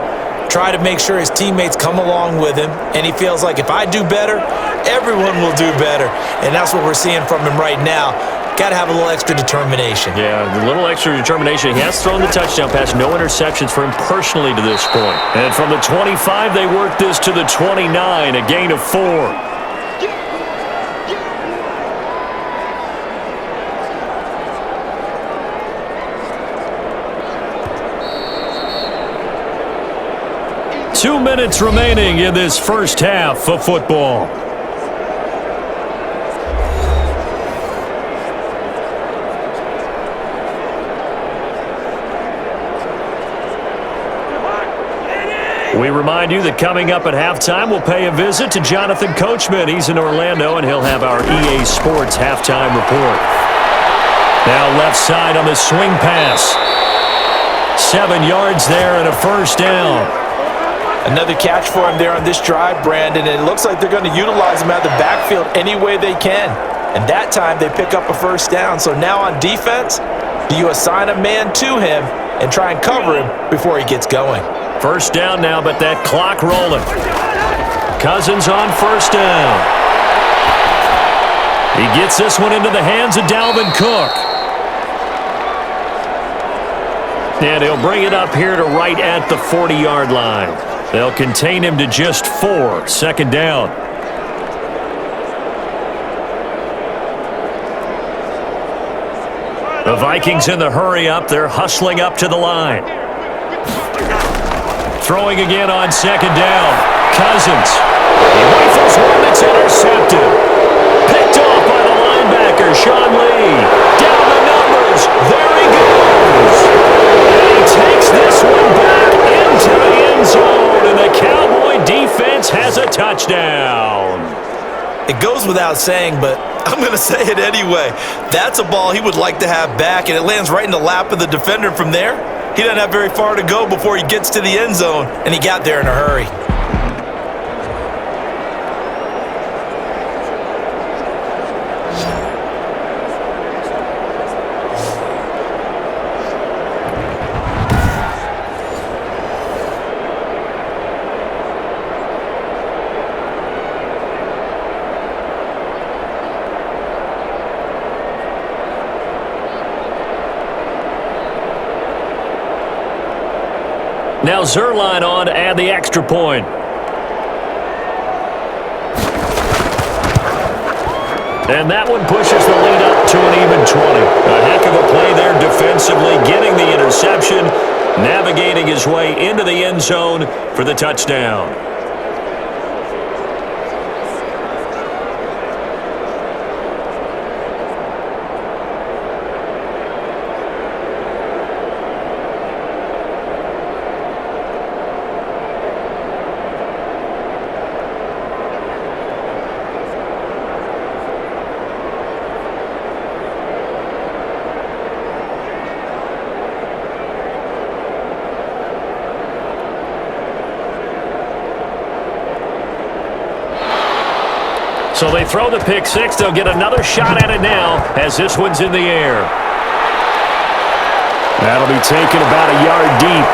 try to make sure his teammates come along with him, and he feels like if I do better, everyone will do better. And that's what we're seeing from him right now. Got to have a little extra determination. Yeah, a little extra determination. He has thrown the touchdown pass, no interceptions for him personally to this point. And from the 25, they work this to the 29, a gain of 4. Two minutes remaining in this first half of football. We remind you that coming up at halftime, we'll pay a visit to Jonathan Coachman. He's in Orlando, and he'll have our EA Sports halftime report. Now left side on the swing pass. 7 yards there and a first down. Another catch for him there on this drive, Brandon, and it looks like they're going to utilize him out of the backfield any way they can. And that time they pick up a first down. So now on defense, do you assign a man to him and try and cover him before he gets going? First down now, but that clock rolling. Cousins on first down. He gets this one into the hands of Dalvin Cook. And he'll bring it up here to right at the 40-yard line. They'll contain him to just 4. Second down. The Vikings in the hurry up. They're hustling up to the line. Throwing again on second down. Cousins. He rifles one that's intercepted. Picked off by the linebacker, Sean Lee. Down the numbers. There he goes. And he takes this one back into the end zone. And the Cowboy defense has a touchdown. It goes without saying, but I'm going to say it anyway. That's a ball he would like to have back, and it lands right in the lap of the defender from there. He doesn't have very far to go before he gets to the end zone, and he got there in a hurry. Now Zerline on to add the extra point. And that one pushes the lead up to an even 20. A heck of a play there defensively, getting the interception, navigating his way into the end zone for the touchdown. So they throw the pick six. They'll get another shot at it now as this one's in the air. That'll be taken about a yard deep.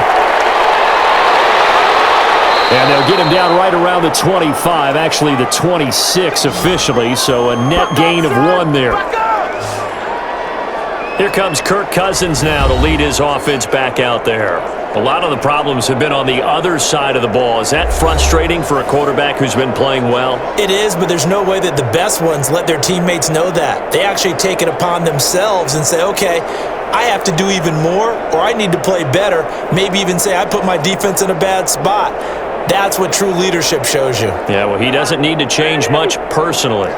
And they'll get him down right around the 25, actually the 26 officially, so a net gain of 1 there. Here comes Kirk Cousins now to lead his offense back out there. A lot of the problems have been on the other side of the ball. Is that frustrating for a quarterback who's been playing well? It is, but there's no way that the best ones let their teammates know that. They actually take it upon themselves and say, okay, I have to do even more, or I need to play better. Maybe even say I put my defense in a bad spot. That's what true leadership shows you. Yeah, well, he doesn't need to change much personally.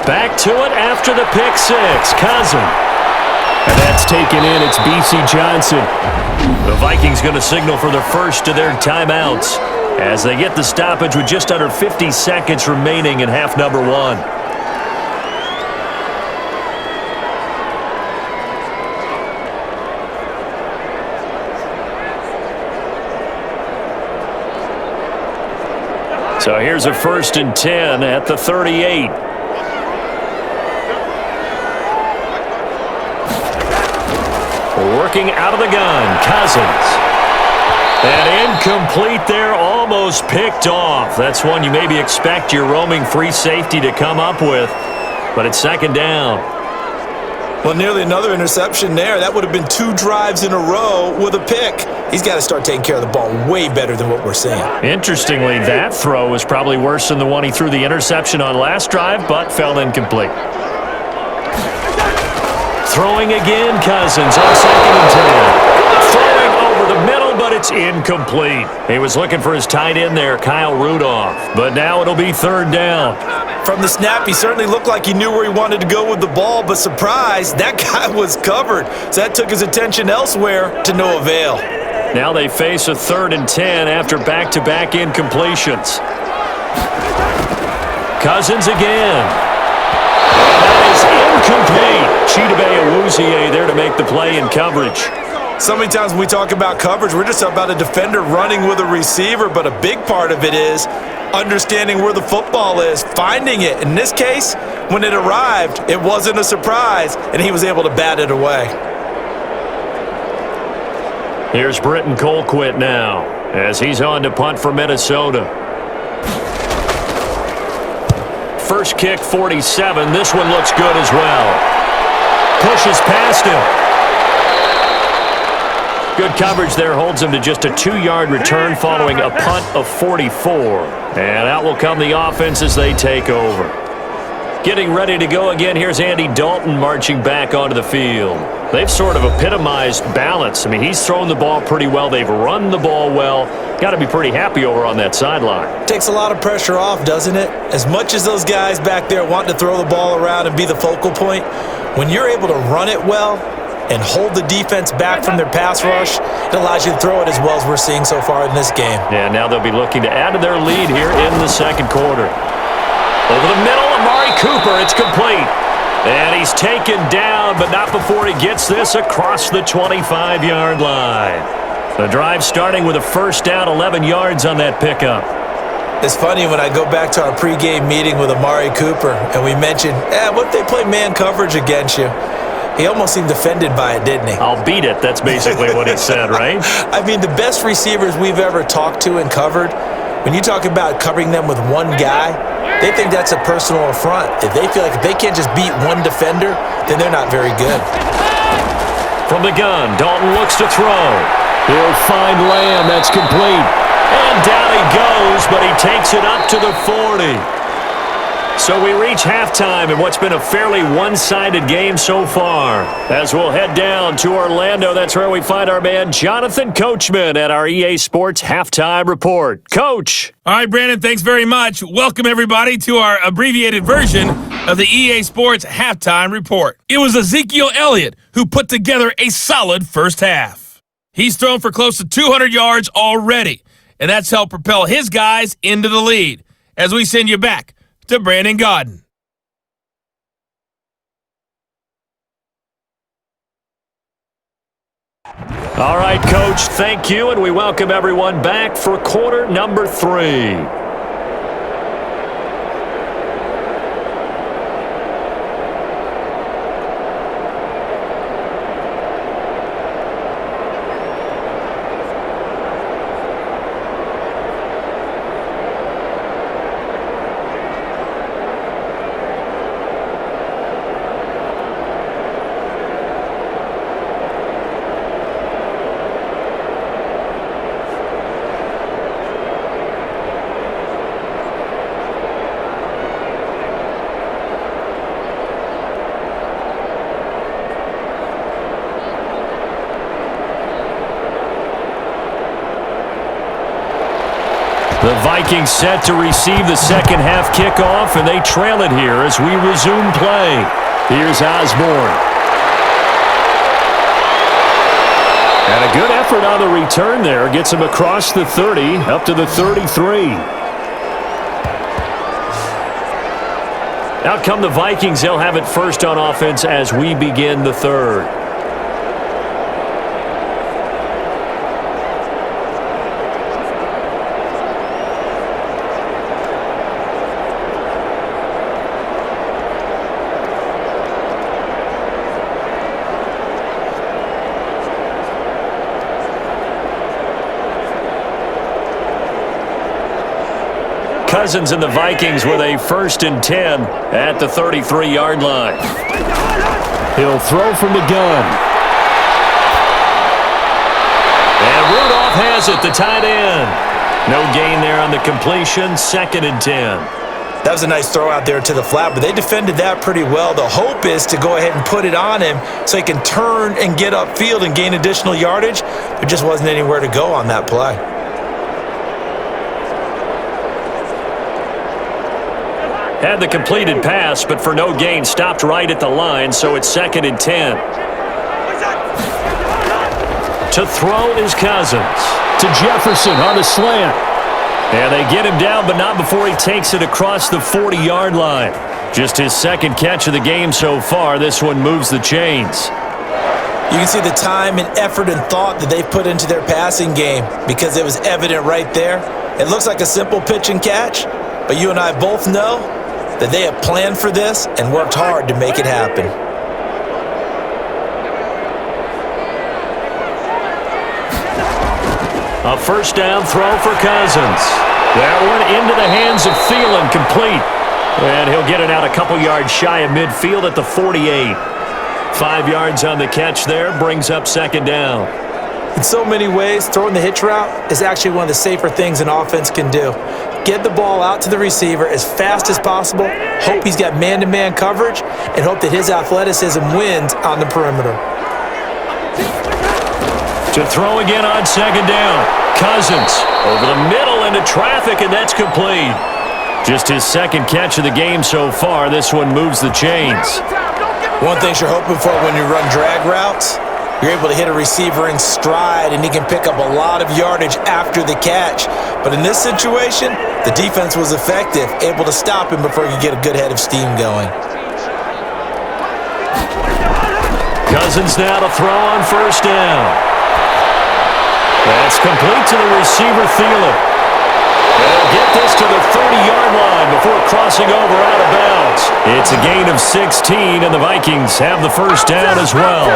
Back to it after the pick six. Cousins. And that's taken in. It's B.C. Johnson. The Vikings going to signal for the first of their timeouts as they get the stoppage with just under 50 seconds remaining in half number 1. So here's a 1st and 10 at the 38. Working out of the gun, Cousins. And incomplete there, almost picked off. That's one you maybe expect your roaming free safety to come up with, but it's 2nd down. Well, nearly another interception there. That would have been 2 drives in a row with a pick. He's got to start taking care of the ball way better than what we're seeing. Interestingly, that throw was probably worse than the one he threw the interception on last drive, but fell incomplete. Throwing again, Cousins on 2nd and 10. Throwing over the middle, but it's incomplete. He was looking for his tight end there, Kyle Rudolph. But now it'll be 3rd down. From the snap, he certainly looked like he knew where he wanted to go with the ball, but surprise, that guy was covered. So that took his attention elsewhere to no avail. Now they face a 3rd and 10 after back-to-back incompletions. Cousins again. That is incomplete. Chidobe Awuzie there to make the play in coverage. So many times when we talk about coverage, we're just about a defender running with a receiver, but a big part of it is understanding where the football is, finding it. In this case, when it arrived, it wasn't a surprise, and he was able to bat it away. Here's Britton Colquitt now as he's on to punt for Minnesota. First kick, 47. This one looks good as well. Pushes past him. Good coverage there. Holds him to just a 2-yard return following a punt of 44. And out will come the offense as they take over. Getting ready to go again, here's Andy Dalton marching back onto the field. They've sort of epitomized balance. I mean, he's thrown the ball pretty well. They've run the ball well. Got to be pretty happy over on that sideline. Takes a lot of pressure off, doesn't it? As much as those guys back there want to throw the ball around and be the focal point, when you're able to run it well and hold the defense back from their pass rush, it allows you to throw it as well as we're seeing so far in this game. Yeah, now they'll be looking to add to their lead here in the second quarter. Over the middle, Amari Cooper, it's complete. And he's taken down, but not before he gets this across the 25-yard line. The drive starting with a first down, 11 yards on that pickup. It's funny when I go back to our pregame meeting with Amari Cooper, and we mentioned, what if they play man coverage against you? He almost seemed offended by it, didn't he? I'll beat it. That's basically what he said, right? I mean, the best receivers we've ever talked to and covered, when you talk about covering them with one guy, they think that's a personal affront. If they feel like if they can't just beat one defender, then they're not very good. From the gun, Dalton looks to throw. He'll find Lamb. That's complete. And down he goes, but he takes it up to the 40. So we reach halftime in what's been a fairly one-sided game so far. As we'll head down to Orlando, that's where we find our man Jonathan Coachman at our EA Sports Halftime Report. Coach! All right, Brandon, thanks very much. Welcome, everybody, to our abbreviated version of the EA Sports Halftime Report. It was Ezekiel Elliott who put together a solid first half. He's thrown for close to 200 yards already, and that's helped propel his guys into the lead. As we send you back to Brandon Gaudin. All right, Coach, thank you, and we welcome everyone back for quarter number 3. The Vikings set to receive the second half kickoff, and they trail it here as we resume play. Here's Osborne. And a good effort on the return there. Gets him across the 30, up to the 33. Out come the Vikings. They'll have it first on offense as we begin the third. Cousins and the Vikings with a 1st and 10 at the 33-yard line. He'll throw from the gun. And Rudolph has it, the tight end. No gain there on the completion, 2nd and 10. That was a nice throw out there to the flat, but they defended that pretty well. The hope is to go ahead and put it on him so he can turn and get upfield and gain additional yardage. There just wasn't anywhere to go on that play. Had the completed pass, but for no gain, stopped right at the line, so it's 2nd and 10. To throw is Cousins. To Jefferson on a slant. And they get him down, but not before he takes it across the 40-yard line. Just his 2nd catch of the game so far. This one moves the chains. You can see the time and effort and thought that they've put into their passing game because it was evident right there. It looks like a simple pitch and catch, but you and I both know that they have planned for this and worked hard to make it happen. A first down throw for Cousins. That one into the hands of Thielen, complete. And he'll get it out a couple yards shy of midfield at the 48. 5 yards on the catch there, brings up 2nd down. In so many ways, throwing the hitch route is actually one of the safer things an offense can do. Get the ball out to the receiver as fast as possible, hope he's got man-to-man coverage, and hope that his athleticism wins on the perimeter. To throw again on second down. Cousins over the middle into traffic, and that's complete. Just his second catch of the game so far. This one moves the chains. One thing you're hoping for when you run drag routes, you're able to hit a receiver in stride, and he can pick up a lot of yardage after the catch. But in this situation, the defense was effective, able to stop him before he could get a good head of steam going. Cousins now to throw on first down. That's complete to the receiver, Thielen. They'll get this to the 30-yard line before crossing over out of bounds. It's a gain of 16, and the Vikings have the first down as well.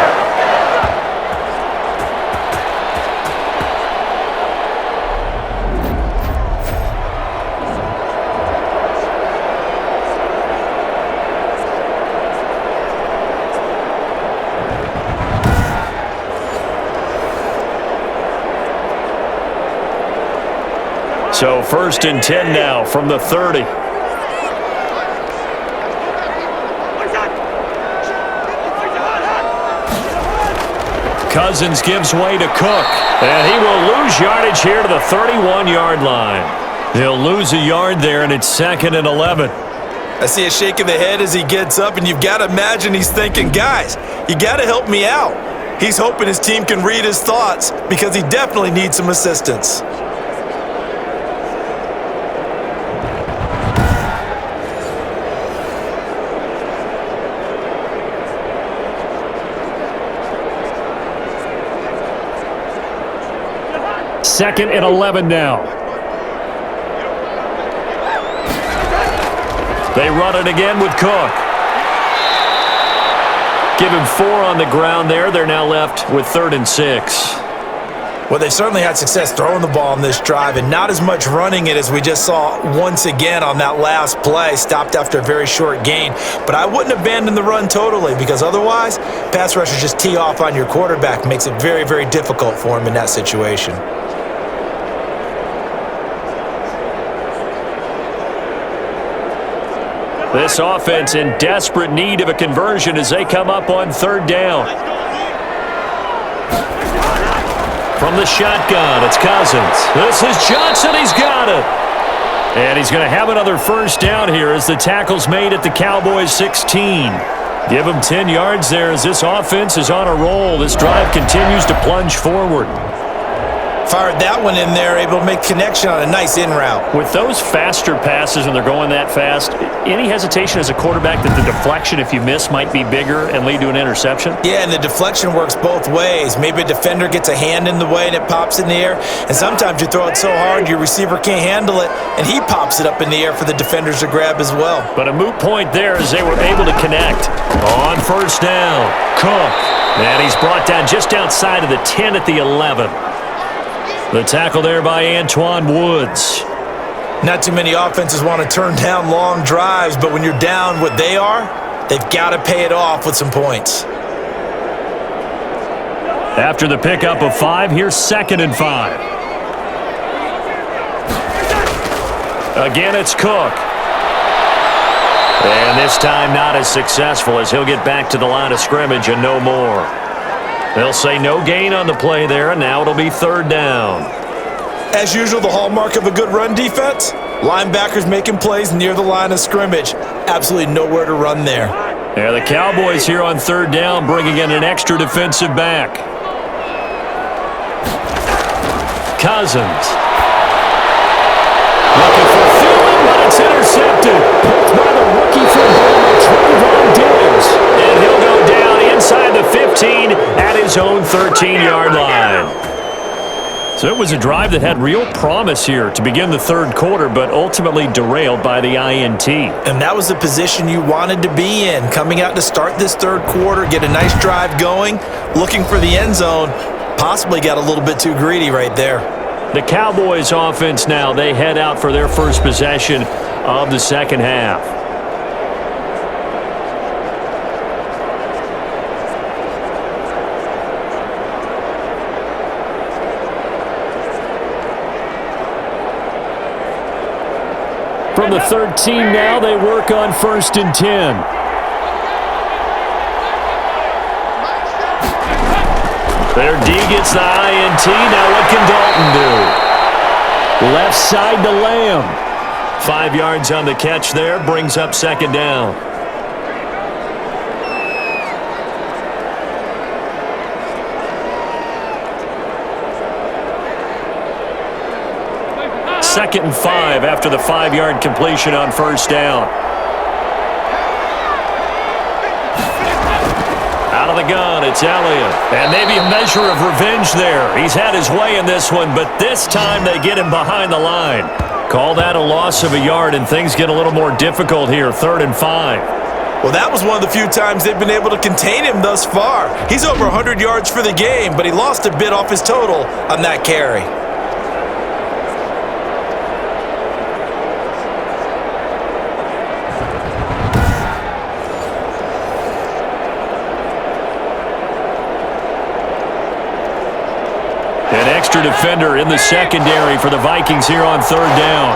So 1st and 10 now from the 30. Cousins gives way to Cook, and he will lose yardage here to the 31-yard line. He'll lose a yard there, and it's 2nd and 11. I see a shake of the head as he gets up, and you've got to imagine he's thinking, guys, you got to help me out. He's hoping his team can read his thoughts because he definitely needs some assistance. Second and 11 now. They run it again with Cook. Give him 4 on the ground there. They're now left with 3rd and 6. Well, they've certainly had success throwing the ball on this drive and not as much running it as we just saw once again on that last play, stopped after a very short gain. But I wouldn't abandon the run totally because otherwise, pass rushers just tee off on your quarterback. Makes it very, very difficult for him in that situation. This offense in desperate need of a conversion as they come up on 3rd down. From the shotgun, it's Cousins. This is Johnson. He's got it. And he's going to have another first down here as the tackle's made at the Cowboys 16. Give him 10 yards there as this offense is on a roll. This drive continues to plunge forward. Fired that one in there, able to make connection on a nice in route. With those faster passes and they're going that fast, any hesitation as a quarterback that the deflection, if you miss, might be bigger and lead to an interception? Yeah, and the deflection works both ways. Maybe a defender gets a hand in the way and it pops in the air, and sometimes you throw it so hard your receiver can't handle it, and he pops it up in the air for the defenders to grab as well. But a moot point there as they were able to connect. On first down, Cook. And he's brought down just outside of the 10 at the 11. The tackle there by Antoine Woods. Not too many offenses want to turn down long drives, but when you're down what they are, they've got to pay it off with some points. After the pickup of 5, here's 2nd and 5. Again, it's Cook. And this time not as successful as he'll get back to the line of scrimmage and no more. They'll say no gain on the play there, and now it'll be 3rd down. As usual, the hallmark of a good run defense, linebackers making plays near the line of scrimmage. Absolutely nowhere to run there. Yeah, the Cowboys here on 3rd down bringing in an extra defensive back. Cousins. Looking for Thielen, but it's intercepted. Picked by the rookie from Bama, Trayvon Diggs. And he'll go down inside the 15 at his own 13-yard line. So it was a drive that had real promise here to begin the 3rd quarter, but ultimately derailed by the INT. And that was the position you wanted to be in, coming out to start this 3rd quarter, get a nice drive going, looking for the end zone. Possibly got a little bit too greedy right there. The Cowboys offense now, they head out for their first possession of the 2nd half. From the 13 now, they work on 1st and 10. Their D gets the INT. Now what can Dalton do? Left side to Lamb. 5 yards on the catch there. Brings up 2nd down. Second and 5 after the 5-yard completion on 1st down. Out of the gun, it's Elliott. And maybe a measure of revenge there. He's had his way in this one, but this time they get him behind the line. Call that a loss of a yard, and things get a little more difficult here. 3rd and 5. Well, that was one of the few times they've been able to contain him thus far. He's over 100 yards for the game, but he lost a bit off his total on that carry. An extra defender in the secondary for the Vikings here on 3rd down.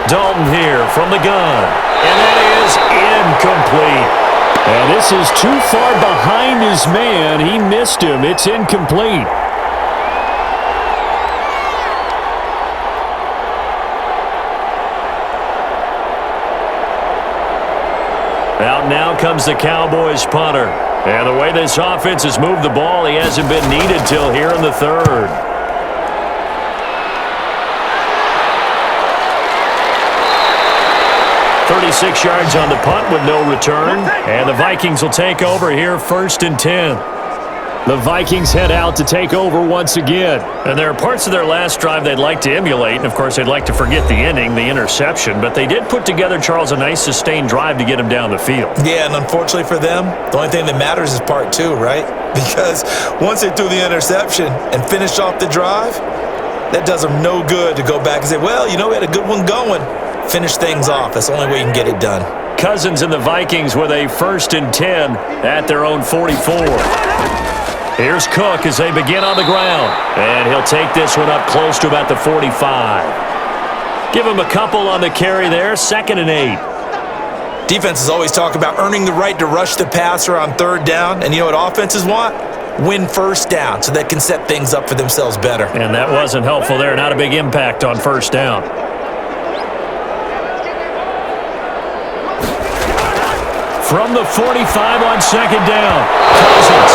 Dalton here from the gun. And that is incomplete. And this is too far behind his man. He missed him. It's incomplete. Out now comes the Cowboys punter. And the way this offense has moved the ball, he hasn't been needed till here in the 3rd. "36 yards on the punt with no return. And the Vikings will take over here 1st and 10. The Vikings head out to take over once again. And there are parts of their last drive they'd like to emulate. And, of course, they'd like to forget the inning, the interception. But they did put together, Charles, a nice sustained drive to get him down the field. Yeah, and unfortunately for them, the only thing that matters is part 2, right? Because once they threw the interception and finished off the drive, that does them no good to go back and say, well, you know, we had a good one going. Finish things off. That's the only way you can get it done. Cousins and the Vikings with a 1st and 10 at their own 44. Here's Cook as they begin on the ground. And he'll take this one up close to about the 45. Give him a couple on the carry there. 2nd and 8. Defenses always talk about earning the right to rush the passer on 3rd down. And you know what offenses want? Win 1st down so they can set things up for themselves better. And that wasn't helpful there. Not a big impact on 1st down. From the 45 on 2nd down, Cousins.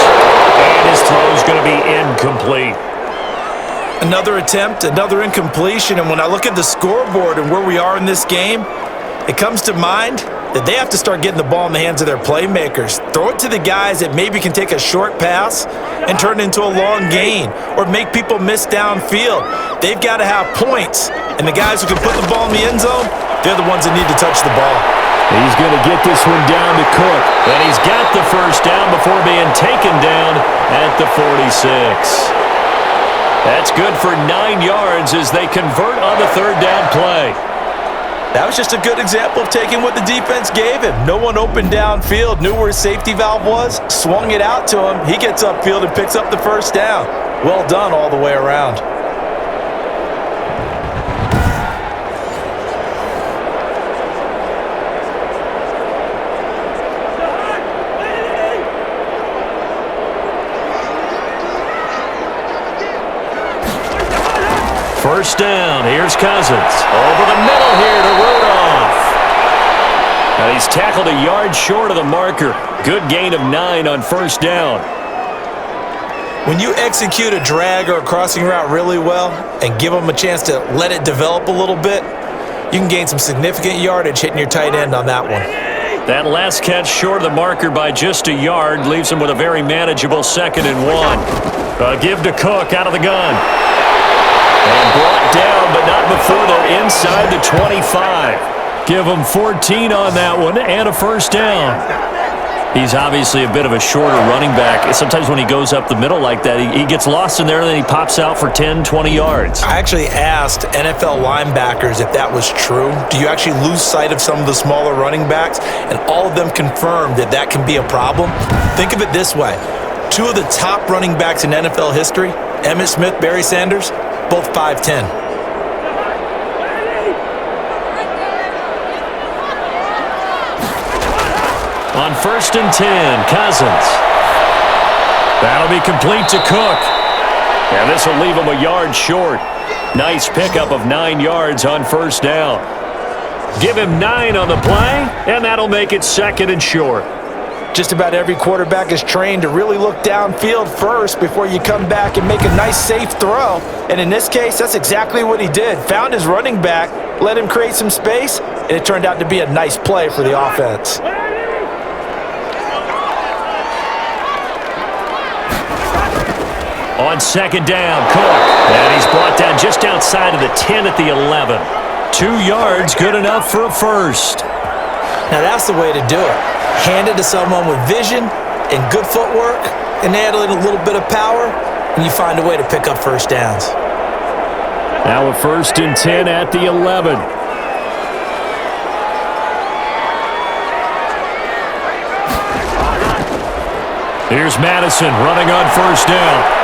And his throw is going to be incomplete. Another attempt, another incompletion. And when I look at the scoreboard and where we are in this game, it comes to mind that they have to start getting the ball in the hands of their playmakers. Throw it to the guys that maybe can take a short pass and turn it into a long gain or make people miss downfield. They've got to have points. And the guys who can put the ball in the end zone, they're the ones that need to touch the ball. He's going to get this one down to Cook. And he's got the 1st down before being taken down at the 46. That's good for 9 yards as they convert on the 3rd down play. That was just a good example of taking what the defense gave him. No one opened downfield, knew where his safety valve was, swung it out to him. He gets upfield and picks up the 1st down. Well done all the way around. First down, here's Cousins. Over the middle here to Rudolph. And he's tackled a yard short of the marker. Good gain of 9 on 1st down. When you execute a drag or a crossing route really well and give them a chance to let it develop a little bit, you can gain some significant yardage hitting your tight end on that one. That last catch short of the marker by just a yard leaves him with a very manageable 2nd and 1. Give to Cook out of the gun. And brought down, but not before they're inside the 25. Give him 14 on that one and a 1st down. He's obviously a bit of a shorter running back. Sometimes when he goes up the middle like that, he gets lost in there and then he pops out for 10, 20 yards. I actually asked NFL linebackers if that was true. Do you actually lose sight of some of the smaller running backs? And all of them confirmed that that can be a problem. Think of it this way. 2 of the top running backs in NFL history, Emmitt Smith, Barry Sanders, both 5'10". On 1st and 10, Cousins. That'll be complete to Cook. And this will leave him a yard short. Nice pickup of 9 yards on 1st down. Give him 9 on the play, and that'll make it 2nd and short. Just about every quarterback is trained to really look downfield first before you come back and make a nice, safe throw. And in this case, that's exactly what he did. Found his running back, let him create some space, and it turned out to be a nice play for the offense. On 2nd down, Cook. And he's brought down just outside of the 10 at the 11. 2 yards, good enough for a first. Now that's the way to do it. Hand it to someone with vision and good footwork, and add a little bit of power, and you find a way to pick up first downs. Now a 1st and 10 at the 11. Here's Madison running on 1st down.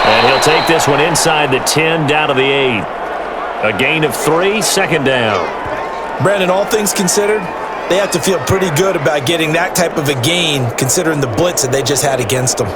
And he'll take this one inside the 10, down to the 8. A gain of 3, 2nd down. Brandon, all things considered, they have to feel pretty good about getting that type of a gain, considering the blitz that they just had against them.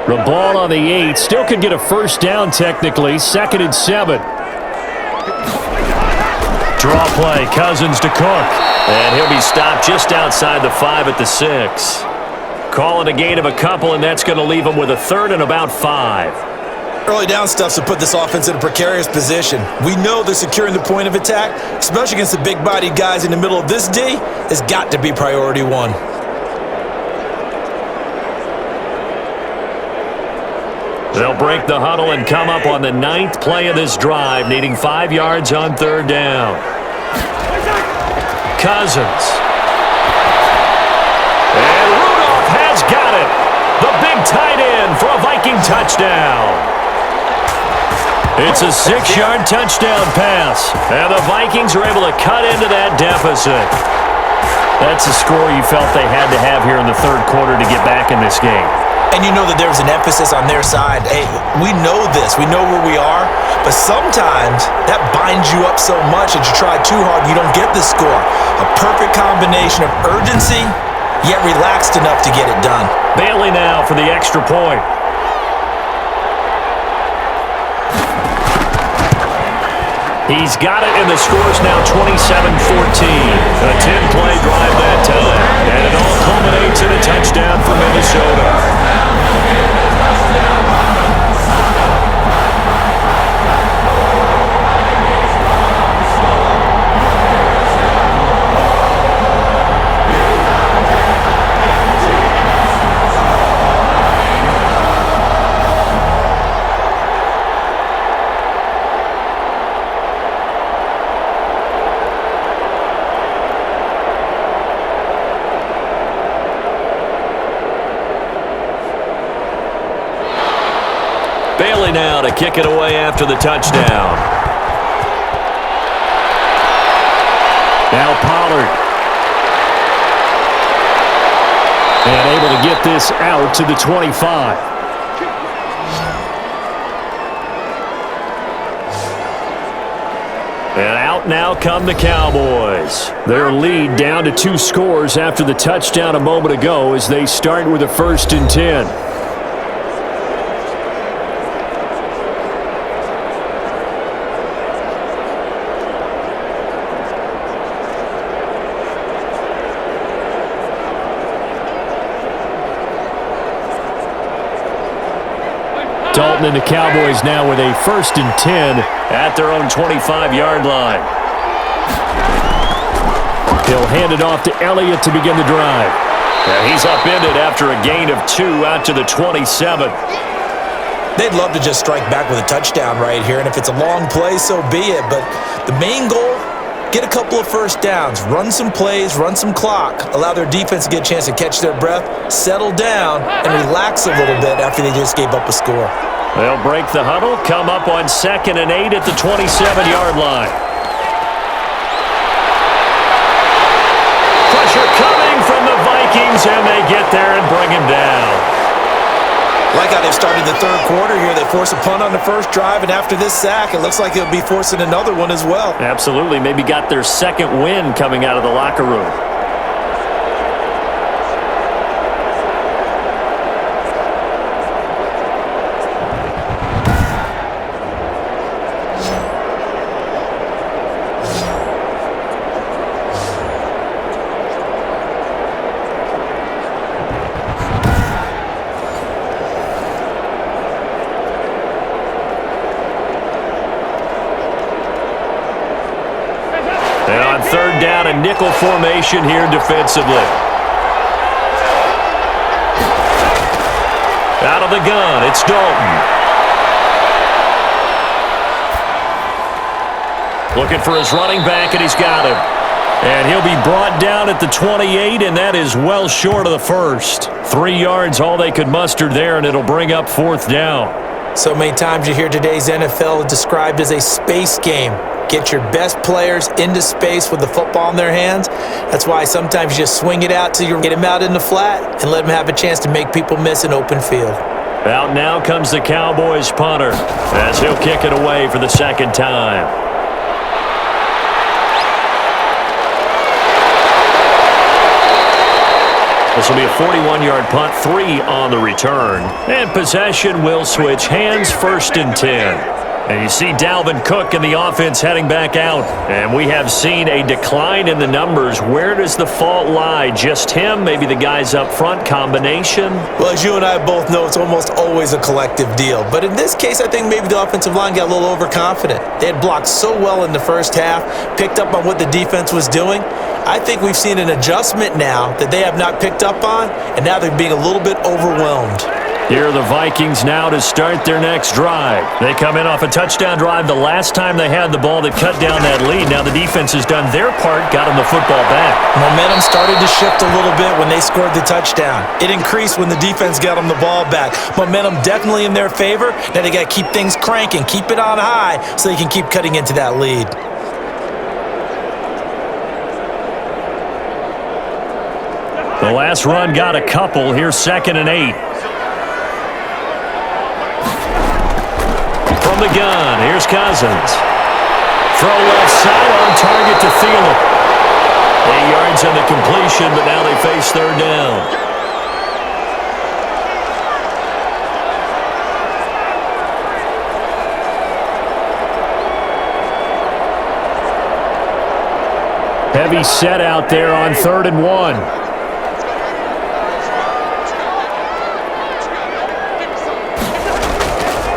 The ball on the 8. Still can get a first down technically. 2nd and 7. Draw play. Cousins to Cook. And he'll be stopped just outside the 5 at the 6. Call it a gain of a couple, and that's going to leave him with a 3rd and about 5. Early down stuff to put this offense in a precarious position. We know that securing the point of attack, especially against the big-bodied guys in the middle of this D, has got to be priority 1. They'll break the huddle and come up on the 9th play of this drive, needing 5 yards on 3rd down. Cousins. And Rudolph has got it. The big tight end for a Viking touchdown. It's a 6-yard touchdown pass, and the Vikings are able to cut into that deficit. That's a score you felt they had to have here in the 3rd quarter to get back in this game. And you know that there's an emphasis on their side. Hey, we know this. We know where we are. But sometimes that binds you up so much that you try too hard, you don't get the score. A perfect combination of urgency, yet relaxed enough to get it done. Bailey now for the extra point. He's got it, and the score's now 27-14. A 10-play drive that time. And it all culminates in a touchdown for Minnesota. Bailey now to kick it away after the touchdown. Now Pollard. And able to get this out to the 25. And out now come the Cowboys. Their lead down to 2 scores after the touchdown a moment ago as they start with a 1st and 10. Dalton and the Cowboys now with a 1st and 10 at their own 25-yard line. He'll hand it off to Elliott to begin the drive. And he's upended after a gain of 2 out to the 27. They'd love to just strike back with a touchdown right here, and if it's a long play, so be it. But the main goal, get a couple of first downs, run some plays, run some clock, allow their defense to get a chance to catch their breath, settle down, and relax a little bit after they just gave up a score. They'll break the huddle, come up on 2nd and 8 at the 27-yard line. Pressure coming from Vikings, and they get there and bring him down. Like how they've started the third quarter here. They force a punt on the first drive, and after this sack, it looks like they'll be forcing another one as well. Absolutely. Maybe got their second win coming out of the locker room. And on third down, a nickel formation here defensively. Out of the gun, it's Dalton. Looking for his running back, and he's got him. And he'll be brought down at the 28, and that is well short of the first. 3 yards, all they could muster there, and it'll bring up fourth down. So many times you hear today's NFL described as a space game. Get your best players into space with the football in their hands. That's why sometimes you just swing it out till you get them out in the flat and let them have a chance to make people miss an open field. Out now comes the Cowboys punter as he'll kick it away for the second time. This will be a 41-yard punt, 3 on the return. And possession will switch hands, 1st and 10. And you see Dalvin Cook in the offense heading back out. And we have seen a decline in the numbers. Where does the fault lie? Just him? Maybe the guys up front? Combination? Well, as you and I both know, it's almost always a collective deal. But in this case, I think maybe the offensive line got a little overconfident. They had blocked so well in the first half, picked up on what the defense was doing. I think we've seen an adjustment now that they have not picked up on, and now they're being a little bit overwhelmed. Here are the Vikings now to start their next drive. They come in off a touchdown drive the last time they had the ball that cut down that lead. Now the defense has done their part, got them the football back. Momentum started to shift a little bit when they scored the touchdown. It increased when the defense got them the ball back. Momentum definitely in their favor. Now they got to keep things cranking, keep it on high so they can keep cutting into that lead. The last run got a couple. Here's 2nd and 8. From the gun, here's Cousins. Throw left side on target to Thielen. 8 yards on the completion, but now they face third down. Heavy set out there on 3rd and 1.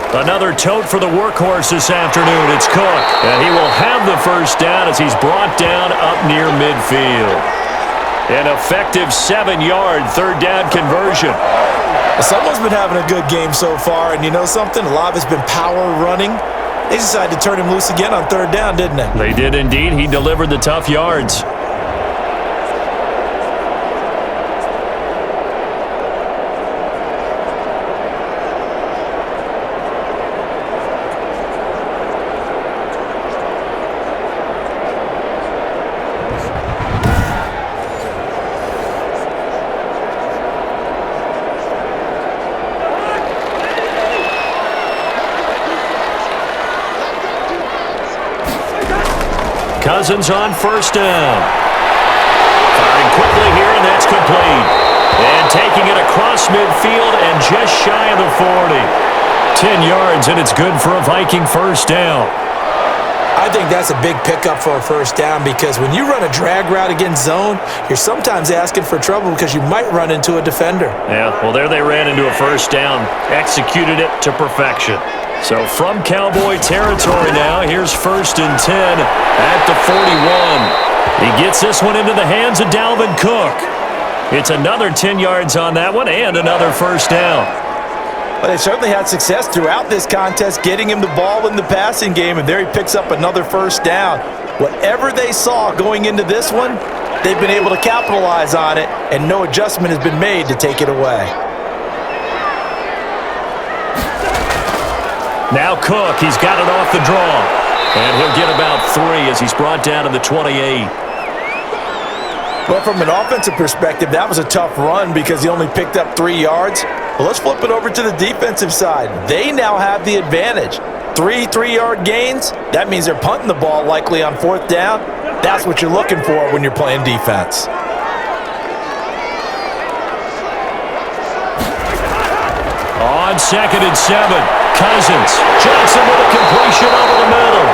Another tote for the workhorse this afternoon. It's Cook, and he will have the first down as he's brought down up near midfield. An effective 7-yard third down conversion. Someone's been having a good game so far, and you know something? A lot of it's been power running. They decided to turn him loose again on third down, didn't they? They did indeed. He delivered the tough yards. Cousins on first down. Firing quickly here, and that's complete. And taking it across midfield and just shy of the 40. 10 yards, and it's good for a Viking first down. I think that's a big pickup for a first down because when you run a drag route against zone, you're sometimes asking for trouble because you might run into a defender. Yeah, well, there they ran into a first down. Executed it to perfection. So from Cowboy territory now, here's 1st and 10 at the 41. He gets this one into the hands of Dalvin Cook. It's another 10 yards on that one and another first down. Well, they certainly had success throughout this contest, getting him the ball in the passing game, and there he picks up another first down. Whatever they saw going into this one, they've been able to capitalize on it, and no adjustment has been made to take it away. Now Cook, he's got it off the draw. And he'll get about 3 as he's brought down to the 28. Well, from an offensive perspective, that was a tough run because he only picked up 3 yards. Well, let's flip it over to the defensive side. They now have the advantage. 3 3-yard gains, that means they're punting the ball likely on 4th down. That's what you're looking for when you're playing defense. On 2nd and 7, Cousins. Johnson with a completion over the middle.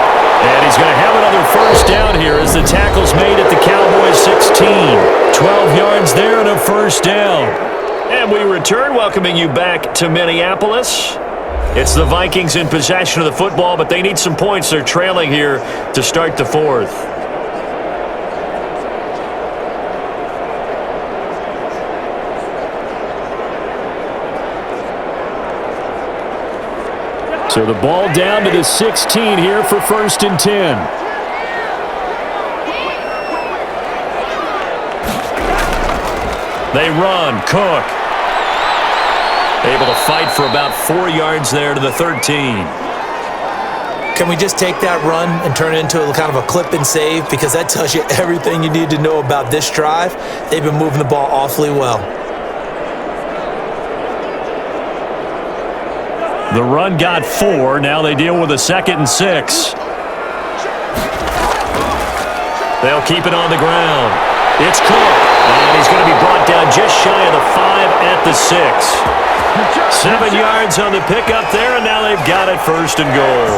And he's going to have another first down here as the tackle's made at the Cowboys 16. 12 yards there and a first down. And we return, welcoming you back to Minneapolis. It's the Vikings in possession of the football, but they need some points. They're trailing here to start the 4th. So the ball down to the 16 here for 1st and 10. They run. Cook. Able to fight for about 4 yards there to the 13. Can we just take that run and turn it into a kind of a clip and save? Because that tells you everything you need to know about this drive. They've been moving the ball awfully well. The run got 4. Now they deal with a 2nd and 6. They'll keep it on the ground. It's Cook. And he's going to be brought down just shy of the 5 at the 6. 7 yards on the pickup there, and now they've got it 1st and goal.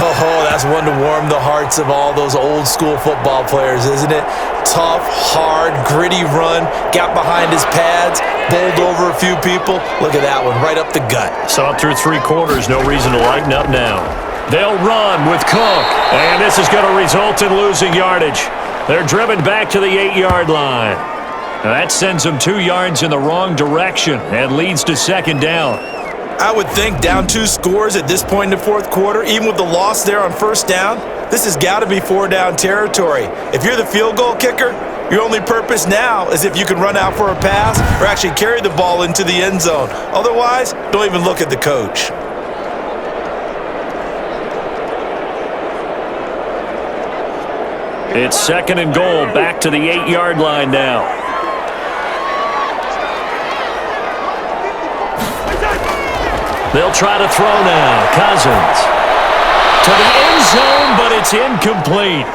Oh, that's one to warm the hearts of all those old school football players, isn't it? Tough, hard, gritty run, got behind his pads, bowled over a few people. Look at that one, right up the gut. Saw it through 3 quarters, no reason to lighten up now. They'll run with Cook, and this is going to result in losing yardage. They're driven back to the 8-yard line. Now that sends them 2 yards in the wrong direction and leads to 2nd down. I would think down 2 scores at this point in the 4th quarter, even with the loss there on 1st down, this has got to be 4-down territory. If you're the field goal kicker, your only purpose now is if you can run out for a pass or actually carry the ball into the end zone. Otherwise, don't even look at the coach. It's 2nd and goal, back to the 8-yard line now. They'll try to throw now. Cousins to the end zone, but it's incomplete.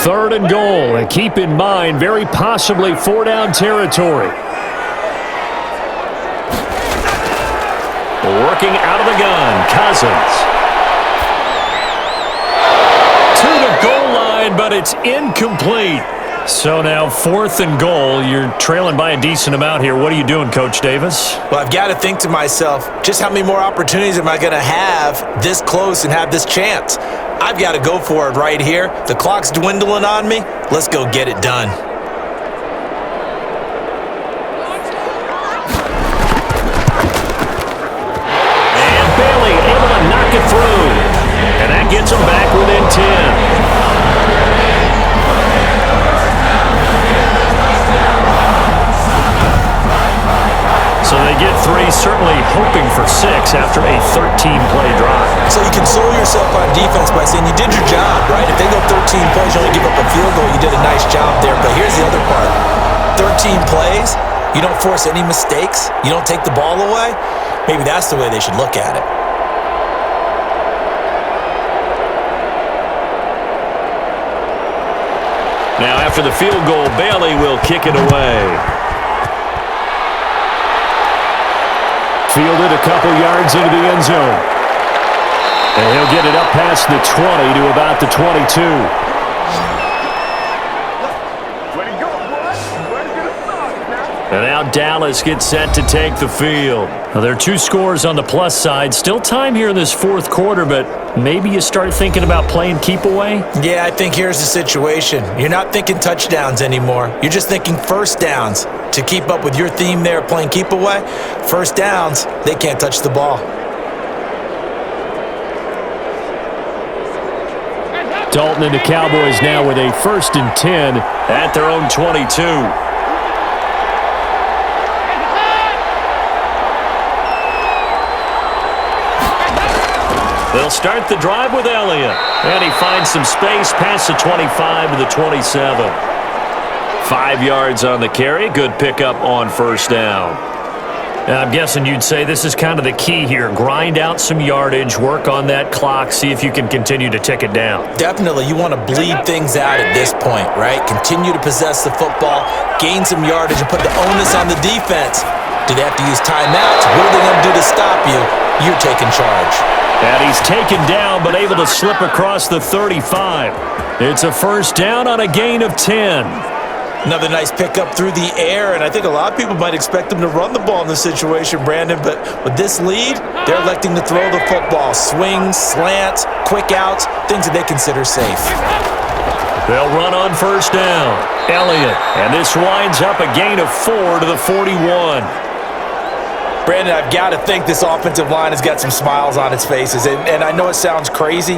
Third and goal, and keep in mind, very possibly 4-down territory. Working out of the gun, Cousins. To the goal line, but it's incomplete. So now 4th and goal. You're trailing by a decent amount here. What are you doing, Coach Davis? Well, I've got to think to myself, just how many more opportunities am I going to have this close and have this chance? I've got to go for it right here. The clock's dwindling on me. Let's go get it done. Knock it through, and that gets them back within 10. So they get 3, certainly hoping for 6 after a 13-play drive. So you console yourself on defense by saying you did your job, right? If they go 13 plays, you only give up a field goal, you did a nice job there. But here's the other part. 13 plays, you don't force any mistakes, you don't take the ball away. Maybe that's the way they should look at it. Now after the field goal, Bailey will kick it away. Fielded a couple yards into the end zone. And he'll get it up past the 20 to about the 22. And now Dallas gets set to take the field. Now there are 2 scores on the plus side. Still time here in this 4th quarter, but maybe you start thinking about playing keep away? Yeah, I think here's the situation. You're not thinking touchdowns anymore. You're just thinking 1st downs. To keep up with your theme there, playing keep away, 1st downs, they can't touch the ball. Dalton and the Cowboys now with a 1st and 10 at their own 22. They'll start the drive with Elliott. And he finds some space past the 25 to the 27. 5 yards on the carry. Good pickup on first down. I'm guessing you'd say this is kind of the key here. Grind out some yardage, work on that clock, see if you can continue to tick it down. Definitely. You want to bleed things out at this point, right? Continue to possess the football, gain some yardage, and put the onus on the defense. Do they have to use timeouts? What are they going to do to stop you? You're taking charge. And he's taken down, but able to slip across the 35. It's a first down on a gain of 10. Another nice pickup through the air, and I think a lot of people might expect them to run the ball in this situation, Brandon, but with this lead, they're electing to throw the football. Swings, slants, quick outs, things that they consider safe. They'll run on first down. Elliott, and this winds up a gain of 4 to the 41. Brandon, I've got to think this offensive line has got some smiles on its faces, and I know it sounds crazy,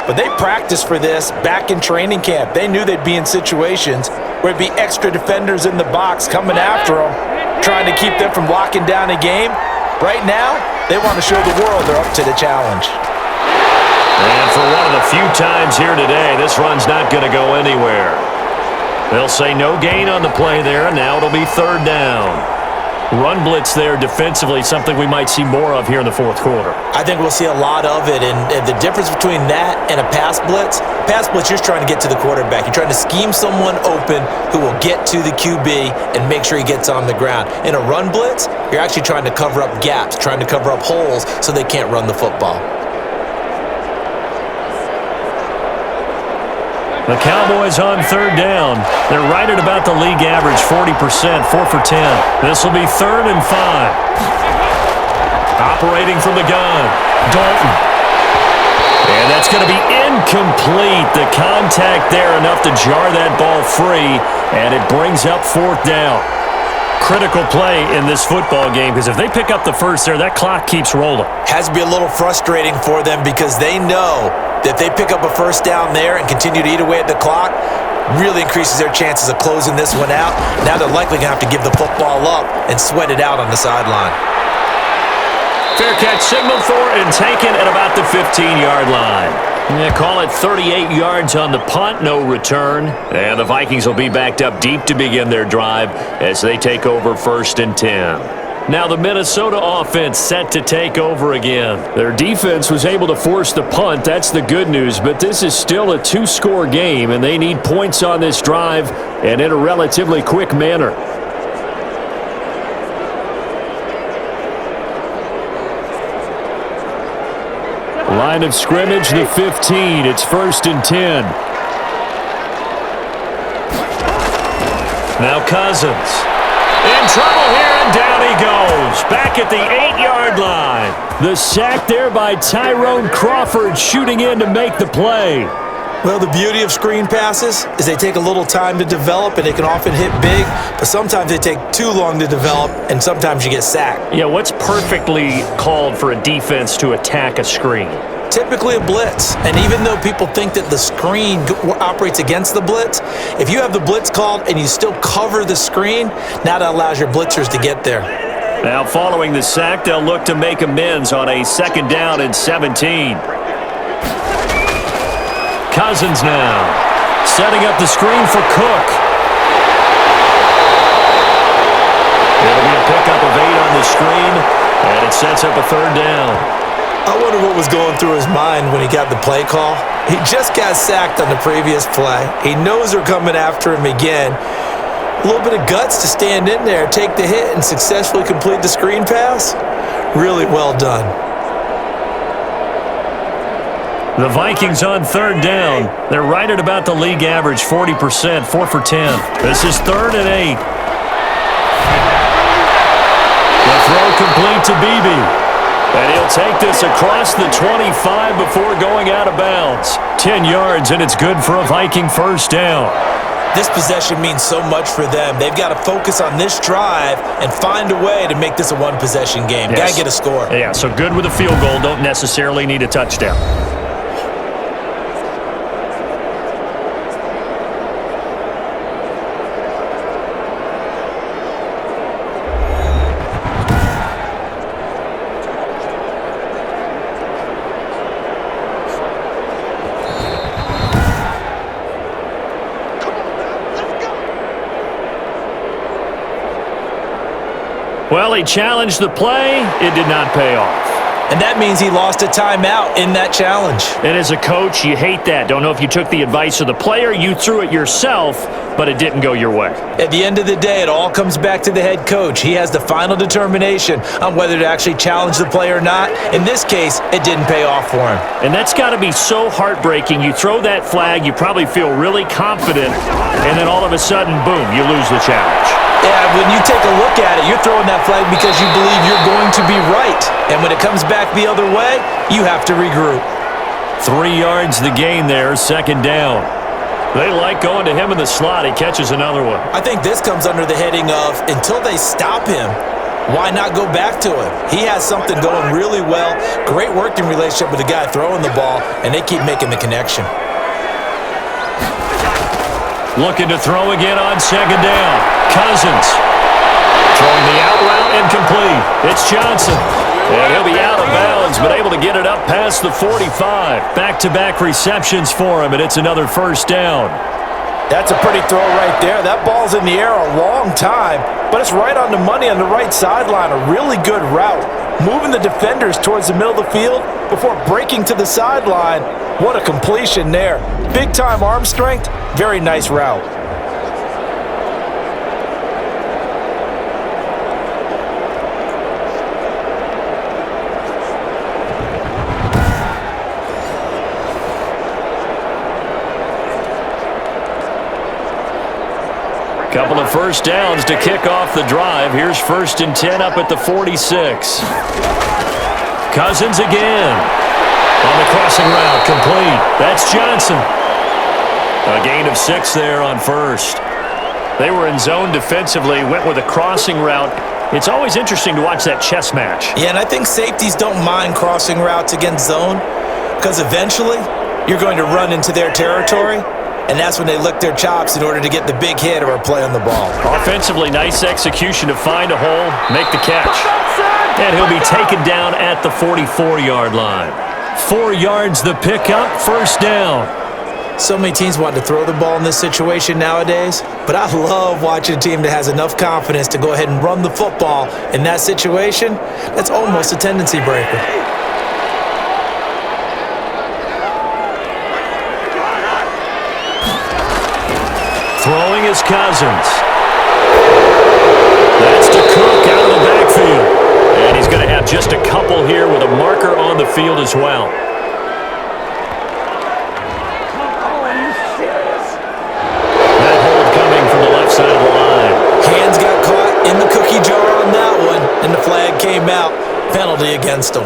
but they practiced for this back in training camp. They knew they'd be in situations where it'd be extra defenders in the box coming after them, trying to keep them from locking down a game. Right now, they want to show the world they're up to the challenge. And for one of the few times here today, this run's not going to go anywhere. They'll say no gain on the play there, and now it'll be third down. Run blitz there defensively, something we might see more of here in the fourth quarter. I think we'll see a lot of it, and the difference between that and a pass blitz, you're just trying to get to the quarterback. You're trying to scheme someone open who will get to the QB and make sure he gets on the ground. In a run blitz, you're actually trying to cover up gaps, trying to cover up holes so they can't run the football. The Cowboys on third down. They're right at about the league average, 40%, 4 for 10. This will be 3rd and 5. Operating from the gun, Dalton. And that's going to be incomplete. The contact there enough to jar that ball free, and it brings up 4th down. Critical play in this football game, because if they pick up the first there, that clock keeps rolling. Has to be a little frustrating for them because they know that if they pick up a first down there and continue to eat away at the clock, really increases their chances of closing this one out. Now they're likely going to have to give the football up and sweat it out on the sideline. Fair catch signaled for and taken at about the 15-yard line. Call it 38 yards on the punt, no return. And the Vikings will be backed up deep to begin their drive as they take over 1st and 10. Now the Minnesota offense set to take over again. Their defense was able to force the punt. That's the good news, but this is still a 2-score game, and they need points on this drive and in a relatively quick manner. Line of scrimmage, the 15. It's 1st and 10. Now Cousins. In trouble here, and down he goes. Back at the 8-yard line. The sack there by Tyrone Crawford, shooting in to make the play. Well, the beauty of screen passes is they take a little time to develop, and they can often hit big, but sometimes they take too long to develop, and sometimes you get sacked. Yeah, what's perfectly called for a defense to attack a screen? Typically a blitz, and even though people think that the screen operates against the blitz, if you have the blitz called and you still cover the screen, now that allows your blitzers to get there. Now following the sack, they'll look to make amends on a 2nd down and 17. Cousins now setting up the screen for Cook. It'll be a pickup of 8 on the screen, and it sets up a 3rd down. I wonder what was going through his mind when he got the play call. He just got sacked on the previous play. He knows they're coming after him again. A little bit of guts to stand in there, take the hit, and successfully complete the screen pass. Really well done. The Vikings on 3rd down. They're right at about the league average, 40%, 4 for 10. This is 3rd and 8. The throw complete to Beebe. And he'll take this across the 25 before going out of bounds. 10 yards, and it's good for a Viking first down. This possession means so much for them. They've got to focus on this drive and find a way to make this a one-possession game. Yes. Got to get a score. Yeah, so good with a field goal. Don't necessarily need a touchdown. Well, he challenged the play. It did not pay off. And that means he lost a timeout in that challenge. And as a coach, you hate that. Don't know if you took the advice of the player, you threw it yourself, but it didn't go your way. At the end of the day, it all comes back to the head coach. He has the final determination on whether to actually challenge the play or not. In this case, it didn't pay off for him. And that's got to be so heartbreaking. You throw that flag, you probably feel really confident, and then all of a sudden, boom, you lose the challenge. Yeah, when you take a look at it, you're throwing that flag because you believe you're going to be right. And when it comes back the other way, you have to regroup. 3 yards the gain there, second down. They like going to him in the slot. He catches another one. I think this comes under the heading of, until they stop him, why not go back to him? He has something going really well. Great working relationship with the guy throwing the ball, and they keep making the connection. Looking to throw again on second down. Cousins. Throwing the out route incomplete. It's Johnson. And he'll be out of bounds, but able to get it up past the 45. Back-to-back receptions for him, and it's another first down. That's a pretty throw right there. That ball's in the air a long time, but it's right on the money on the right sideline. A really good route. Moving the defenders towards the middle of the field before breaking to the sideline. What a completion there. Big-time arm strength. Very nice route. Couple of first downs to kick off the drive. Here's 1st and 10 up at the 46. Cousins again. On the crossing route, complete. That's Johnson. A gain of 6 there on first. They were in zone defensively, went with a crossing route. It's always interesting to watch that chess match. Yeah, and I think safeties don't mind crossing routes against zone because eventually you're going to run into their territory. And that's when they lick their chops in order to get the big hit or a play on the ball. Offensively, nice execution to find a hole, make the catch. And he'll be taken down at the 44-yard line. 4 yards the pickup, first down. So many teams want to throw the ball in this situation nowadays, but I love watching a team that has enough confidence to go ahead and run the football in that situation. That's almost a tendency breaker. Throwing is Cousins. That's to Cook out of the backfield. And he's going to have just a couple here with a marker on the field as well. That hold coming from the left side of the line. Hands got caught in the cookie jar on that one, and the flag came out. Penalty against him.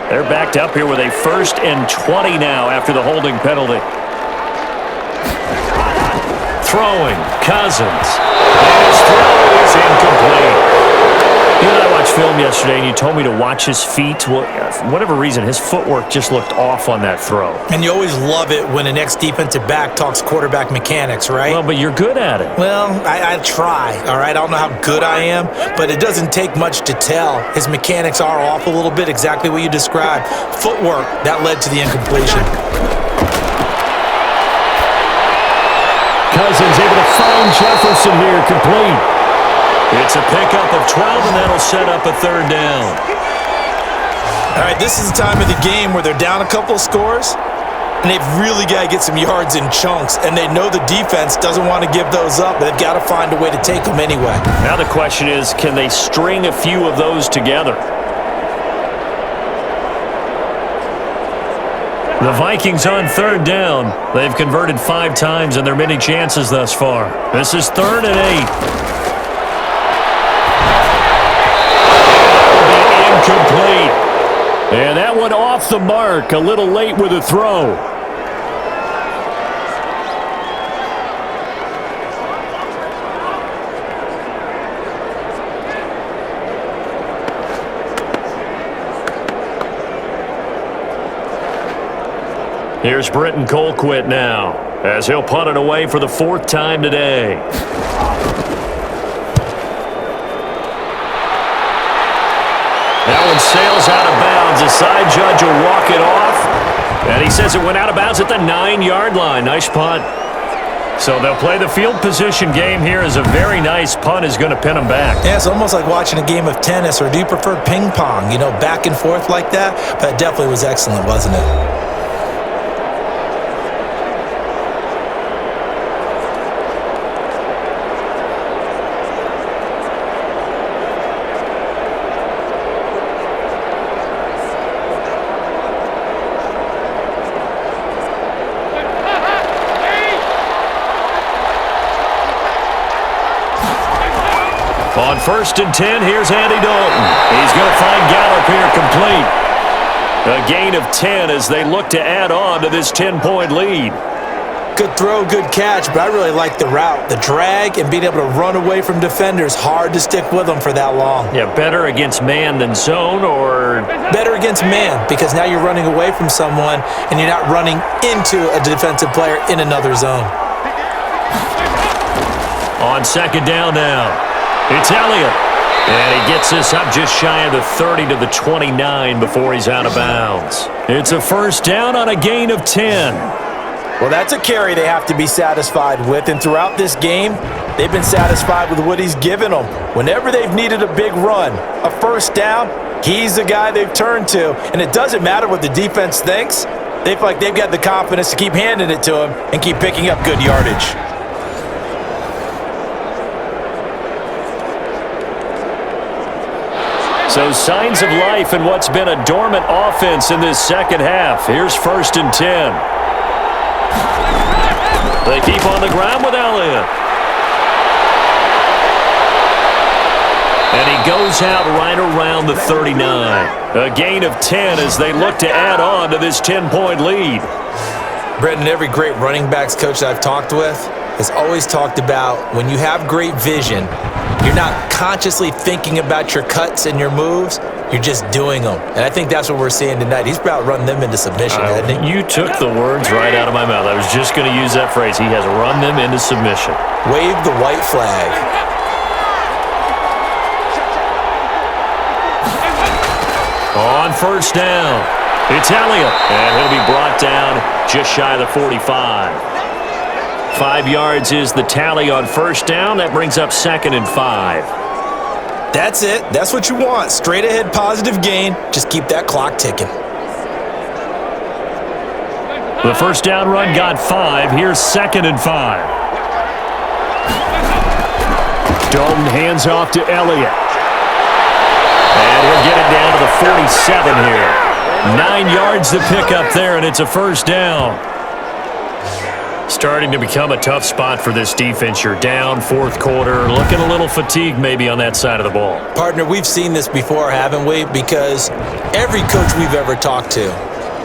They're backed up here with a 1st and 20 now after the holding penalty. Throwing, Cousins. And his throw is incomplete. You and I watched film yesterday, and you told me to watch his feet. Well, for whatever reason, his footwork just looked off on that throw. And you always love it when an ex-defensive back talks quarterback mechanics, right? Well, but you're good at it. Well, I try, all right? I don't know how good I am, but it doesn't take much to tell. His mechanics are off a little bit, exactly what you described. Footwork, that led to the incompletion. Cousins able to find Jefferson here, complete. It's a pickup of 12, and that'll set up a 3rd down. All right, this is the time of the game where they're down a couple of scores, and they've really got to get some yards in chunks, and they know the defense doesn't want to give those up, but they've got to find a way to take them anyway. Now the question is, can they string a few of those together? The Vikings on 3rd down. They've converted 5 times in their many chances thus far. This is 3rd and 8. Incomplete. And that one off the mark. A little late with a throw. Here's Britton Colquitt now, as he'll punt it away for the 4th time today. That one sails out of bounds. The side judge will walk it off. And he says it went out of bounds at the 9-yard line. Nice punt. So they'll play the field position game here as a very nice punt is going to pin them back. Yeah, it's almost like watching a game of tennis, or do you prefer ping pong? You know, back and forth like that? But it definitely was excellent, wasn't it? On 1st and 10, here's Andy Dalton. He's going to find Gallup here complete. A gain of 10 as they look to add on to this 10-point lead. Good throw, good catch, but I really like the route. The drag and being able to run away from defenders, hard to stick with them for that long. Yeah, better against man than zone, or? Better against man, because now you're running away from someone and you're not running into a defensive player in another zone. On 2nd down now. It's Elliott, and he gets this up just shy of the 30 to the 29 before he's out of bounds. It's a 1st down on a gain of 10. Well, that's a carry they have to be satisfied with, and throughout this game, they've been satisfied with what he's given them. Whenever they've needed a big run, a 1st down, he's the guy they've turned to, and it doesn't matter what the defense thinks. They feel like they've got the confidence to keep handing it to him and keep picking up good yardage. So signs of life in what's been a dormant offense in this second half. Here's 1st and 10. They keep on the ground with Elliott. And he goes out right around the 39. A gain of 10 as they look to add on to this 10-point lead. Brendan, every great running backs coach that I've talked with has always talked about when you have great vision, you're not consciously thinking about your cuts and your moves. You're just doing them. And I think that's what we're seeing tonight. He's about running them into submission, hasn't he? You took the words right out of my mouth. I was just going to use that phrase. He has run them into submission. Wave the white flag. On 1st down, it's Elliott. And he'll be brought down just shy of the 45. 5 yards is the tally on 1st down. That brings up 2nd and 5. That's it. That's what you want. Straight ahead positive gain. Just keep that clock ticking. The 1st down run got 5. Here's 2nd and 5. Dalton hands off to Elliott. And he'll get it down to the 47 here. 9 yards to pick up there, and it's a 1st down. Starting to become a tough spot for this defense. You're down 4th quarter, looking a little fatigued maybe on that side of the ball. Partner, we've seen this before, haven't we? Because every coach we've ever talked to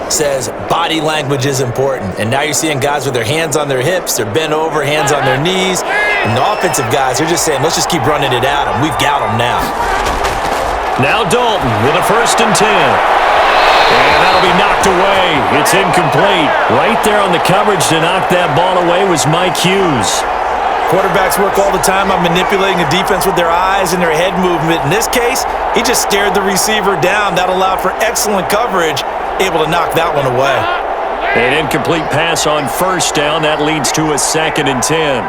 says body language is important. And now you're seeing guys with their hands on their hips, they're bent over, hands on their knees. And the offensive guys, they're just saying, let's just keep running it at them. We've got them now. Now Dalton with a 1st and 10. And that'll be knocked away. It's incomplete. Right there on the coverage to knock that ball away was Mike Hughes. Quarterbacks work all the time on manipulating a defense with their eyes and their head movement. In this case, he just stared the receiver down. That allowed for excellent coverage, able to knock that one away. An incomplete pass on 1st down. That leads to a 2nd and 10.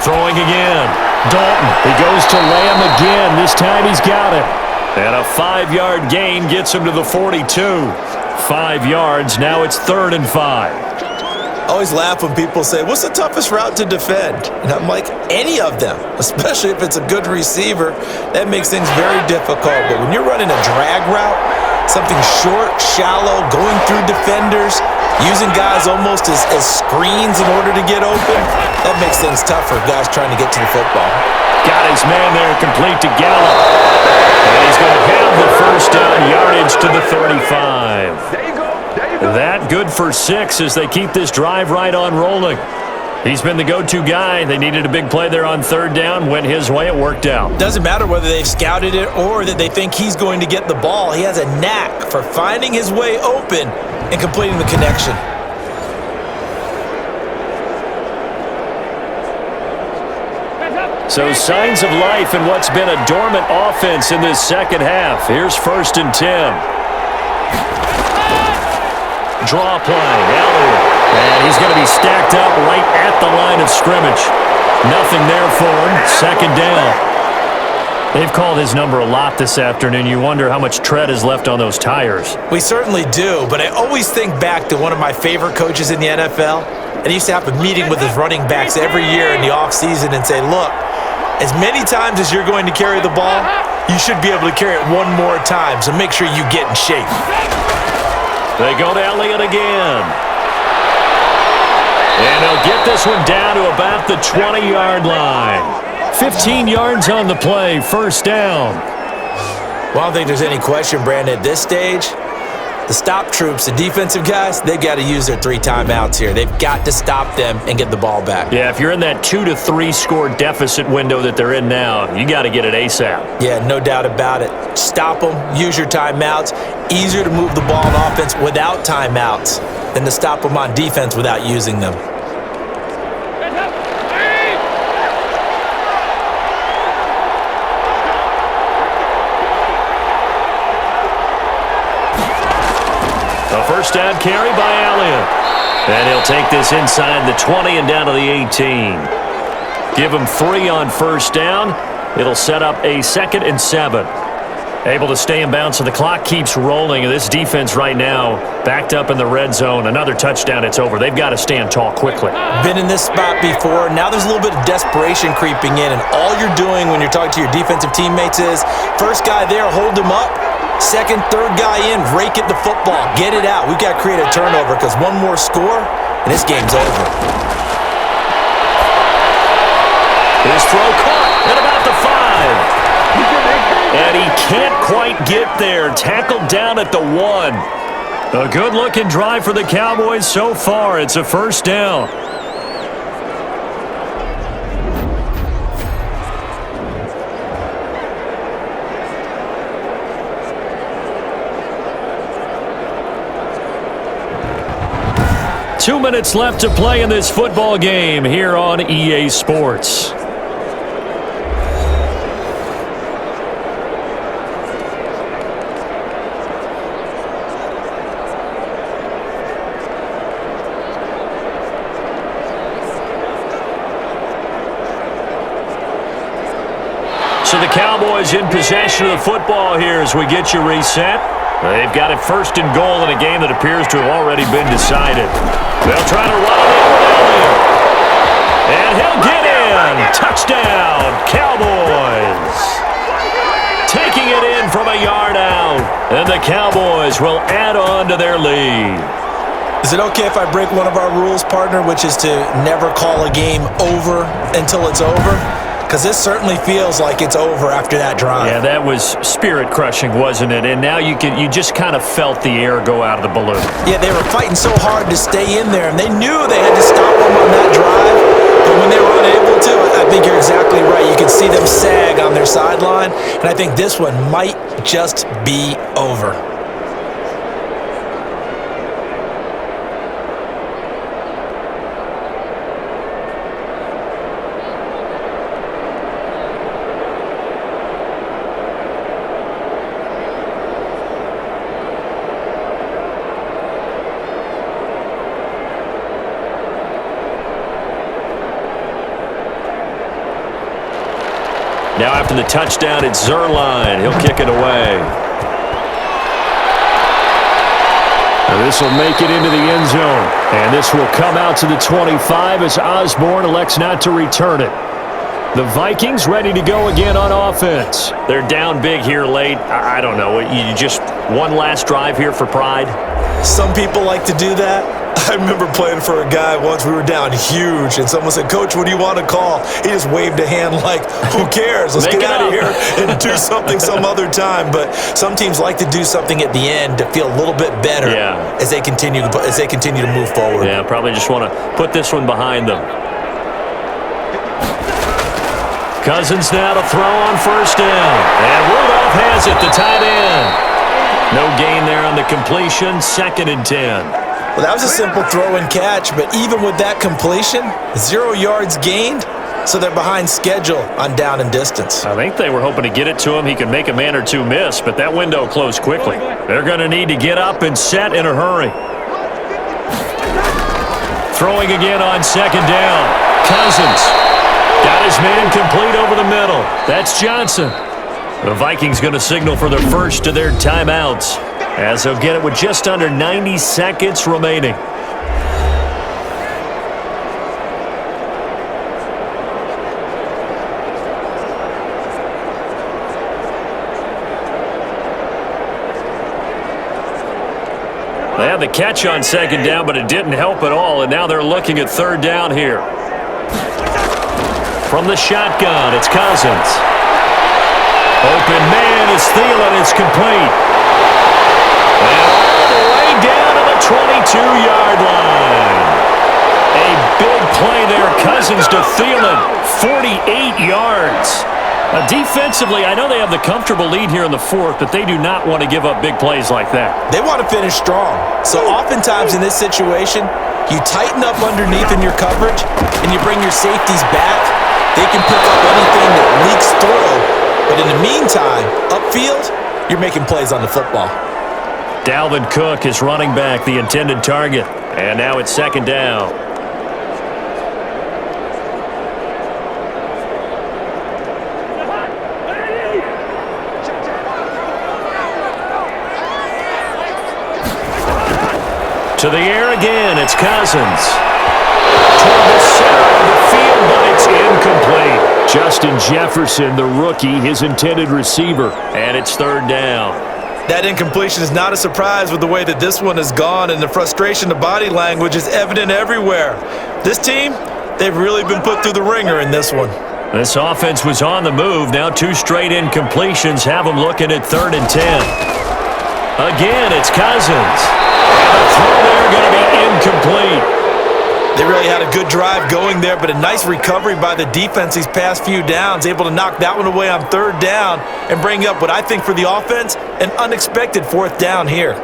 Throwing again. Dalton. He goes to Lamb again. This time he's got it. And a 5-yard gain gets him to the 42. 5 yards. Now it's 3rd and 5. I always laugh when people say, what's the toughest route to defend? And I'm like, any of them, especially if it's a good receiver. That makes things very difficult. But when you're running a drag route, something short, shallow, going through defenders, using guys almost as screens in order to get open, that makes things tough for guys trying to get to the football. Got his man there complete to Gallup. And he's going to have the 1st down yardage to the 35. There you go. That good for 6 as they keep this drive right on rolling. He's been the go-to guy. They needed a big play there on 3rd down. Went his way. It worked out. Doesn't matter whether they've scouted it or that they think he's going to get the ball. He has a knack for finding his way open and completing the connection. So signs of life in what's been a dormant offense in this second half. Here's 1st and 10. Draw play. Elliott. And he's going to be stacked up right at the line of scrimmage. Nothing there for him. Second down. They've called his number a lot this afternoon. You wonder how much tread is left on those tires. We certainly do, but I always think back to one of my favorite coaches in the NFL. And he used to have a meeting with his running backs every year in the offseason and say, look, as many times as you're going to carry the ball, you should be able to carry it one more time, so make sure you get in shape. They go to Elliott again. And he'll get this one down to about the 20-yard line. 15 yards on the play, first down. Well, I don't think there's any question, Brandon, at this stage, the stop troops, the defensive guys, they've got to use their 3 timeouts here. They've got to stop them and get the ball back. Yeah, if you're in that 2 to 3 score deficit window that they're in now, you got to get it ASAP. Yeah, no doubt about it. Stop them, use your timeouts. Easier to move the ball on offense without timeouts than to stop them on defense without using them. A first down carry by Elliott. And he'll take this inside the 20 and down to the 18. Give him 3 on first down. It'll set up a 2nd and 7. Able to stay in bounds, so the clock keeps rolling. And this defense right now backed up in the red zone. Another touchdown, it's over. They've got to stand tall quickly. Been in this spot before. Now there's a little bit of desperation creeping in. And all you're doing when you're talking to your defensive teammates is, first guy there, hold him up. Second, third guy in, rake at the football. Get it out. We've got to create a turnover because one more score, and this game's over. His throw caught at about the 5. And he can't quite get there. Tackled down at the 1. A good-looking drive for the Cowboys so far. It's a first down. Two minutes left to play in this football game here on EA Sports. So the Cowboys in possession of the football here as we get you reset. They've got it first and goal in a game that appears to have already been decided. They'll try to run it in with Elliott. And he'll get in. Touchdown, Cowboys. Taking it in from a yard out. And the Cowboys will add on to their lead. Is it okay if I break one of our rules, partner, which is to never call a game over until it's over? Because this certainly feels like it's over after that drive. Yeah, that was spirit-crushing, wasn't it? And now you just kind of felt the air go out of the balloon. Yeah, they were fighting so hard to stay in there, and they knew they had to stop them on that drive. But when they were unable to, I think you're exactly right. You can see them sag on their sideline, and I think this one might just be over. Now after the touchdown, it's Zerline. He'll kick it away. And this will make it into the end zone. And this will come out to the 25 as Osborne elects not to return it. The Vikings ready to go again on offense. They're down big here late. I don't know. You just one last drive here for pride? Some people like to do that. I remember playing for a guy once. We were down huge, and someone said, "Coach, what do you want to call?" He just waved a hand like, "Who cares? Let's get out of here and do something some other time." But some teams like to do something at the end to feel a little bit better as they continue to move forward. Yeah, probably just want to put this one behind them. Cousins now to throw on first down, and Rudolph has it, the tight end. No gain there on the completion. 2nd and 10. Well, that was a simple throw and catch, but even with that completion, 0 yards gained, so they're behind schedule on down and distance. I think they were hoping to get it to him. He could make a man or two miss, but that window closed quickly. They're going to need to get up and set in a hurry. Throwing again on second down. Cousins got his man complete over the middle. That's Johnson. The Vikings going to signal for their first of their timeouts, as they'll get it with just under 90 seconds remaining. They had the catch on second down, but it didn't help at all, and now they're looking at third down here. From the shotgun, it's Cousins. Open man is Thielen. It's complete. And all the way down to the 22-yard line. A big play there. Cousins to Thielen. 48 yards. Defensively, I know they have the comfortable lead here in the fourth, but they do not want to give up big plays like that. They want to finish strong. So oftentimes in this situation, you tighten up underneath in your coverage, and you bring your safeties back. They can pick up anything that leaks through. But in the meantime, upfield, you're making plays on the football. Dalvin Cook is running back, the intended target. And now it's second down. To the air again, it's Cousins. Toward the center of the field, but it's incomplete. Justin Jefferson, the rookie, his intended receiver. And it's third down. That incompletion is not a surprise with the way that this one has gone, and the frustration, the body language is evident everywhere. This team, they've really been put through the ringer in this one. This offense was on the move. Now two straight incompletions have them looking at 3rd and 10. Again, it's Cousins. The throw there going to be incomplete. They really had a good drive going there, but a nice recovery by the defense these past few downs, able to knock that one away on 3rd down and bring up what I think for the offense, an unexpected 4th down here.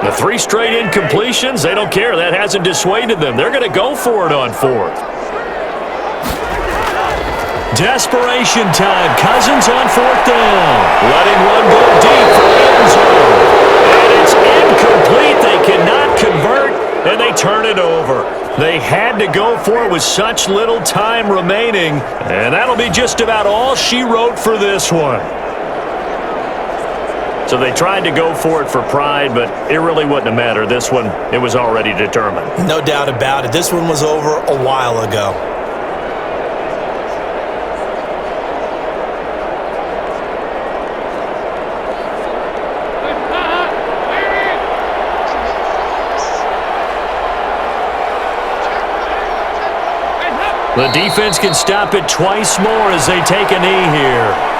The 3 straight incompletions, they don't care. That hasn't dissuaded them. They're going to go for it on 4th. Desperation time. Cousins on 4th down. Letting one go deep for end zone. And it's incomplete. They cannot convert, and they turn it over. They had to go for it with such little time remaining, and that'll be just about all she wrote for this one. So they tried to go for it for pride, but it really wouldn't have mattered. This one, it was already determined. No doubt about it. This one was over a while ago. The defense can stop it twice more as they take a knee here.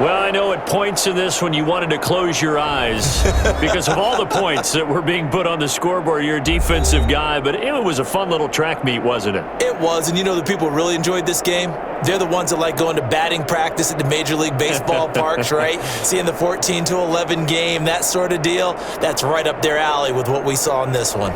Well, I know at points in this when you wanted to close your eyes because of all the points that were being put on the scoreboard. You're a defensive guy, but it was a fun little track meet, wasn't it? It was, and you know the people who really enjoyed this game? They're the ones that like going to batting practice at the Major League Baseball parks, right? Seeing the 14-11 game, that sort of deal. That's right up their alley with what we saw in this one.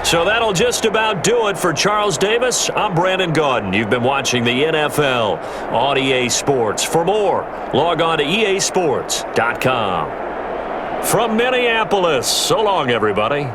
So that'll just about do it for Charles Davis. I'm Brandon Gaudin. You've been watching the NFL on EA Sports. For more, log on to easports.com. From Minneapolis, so long, everybody.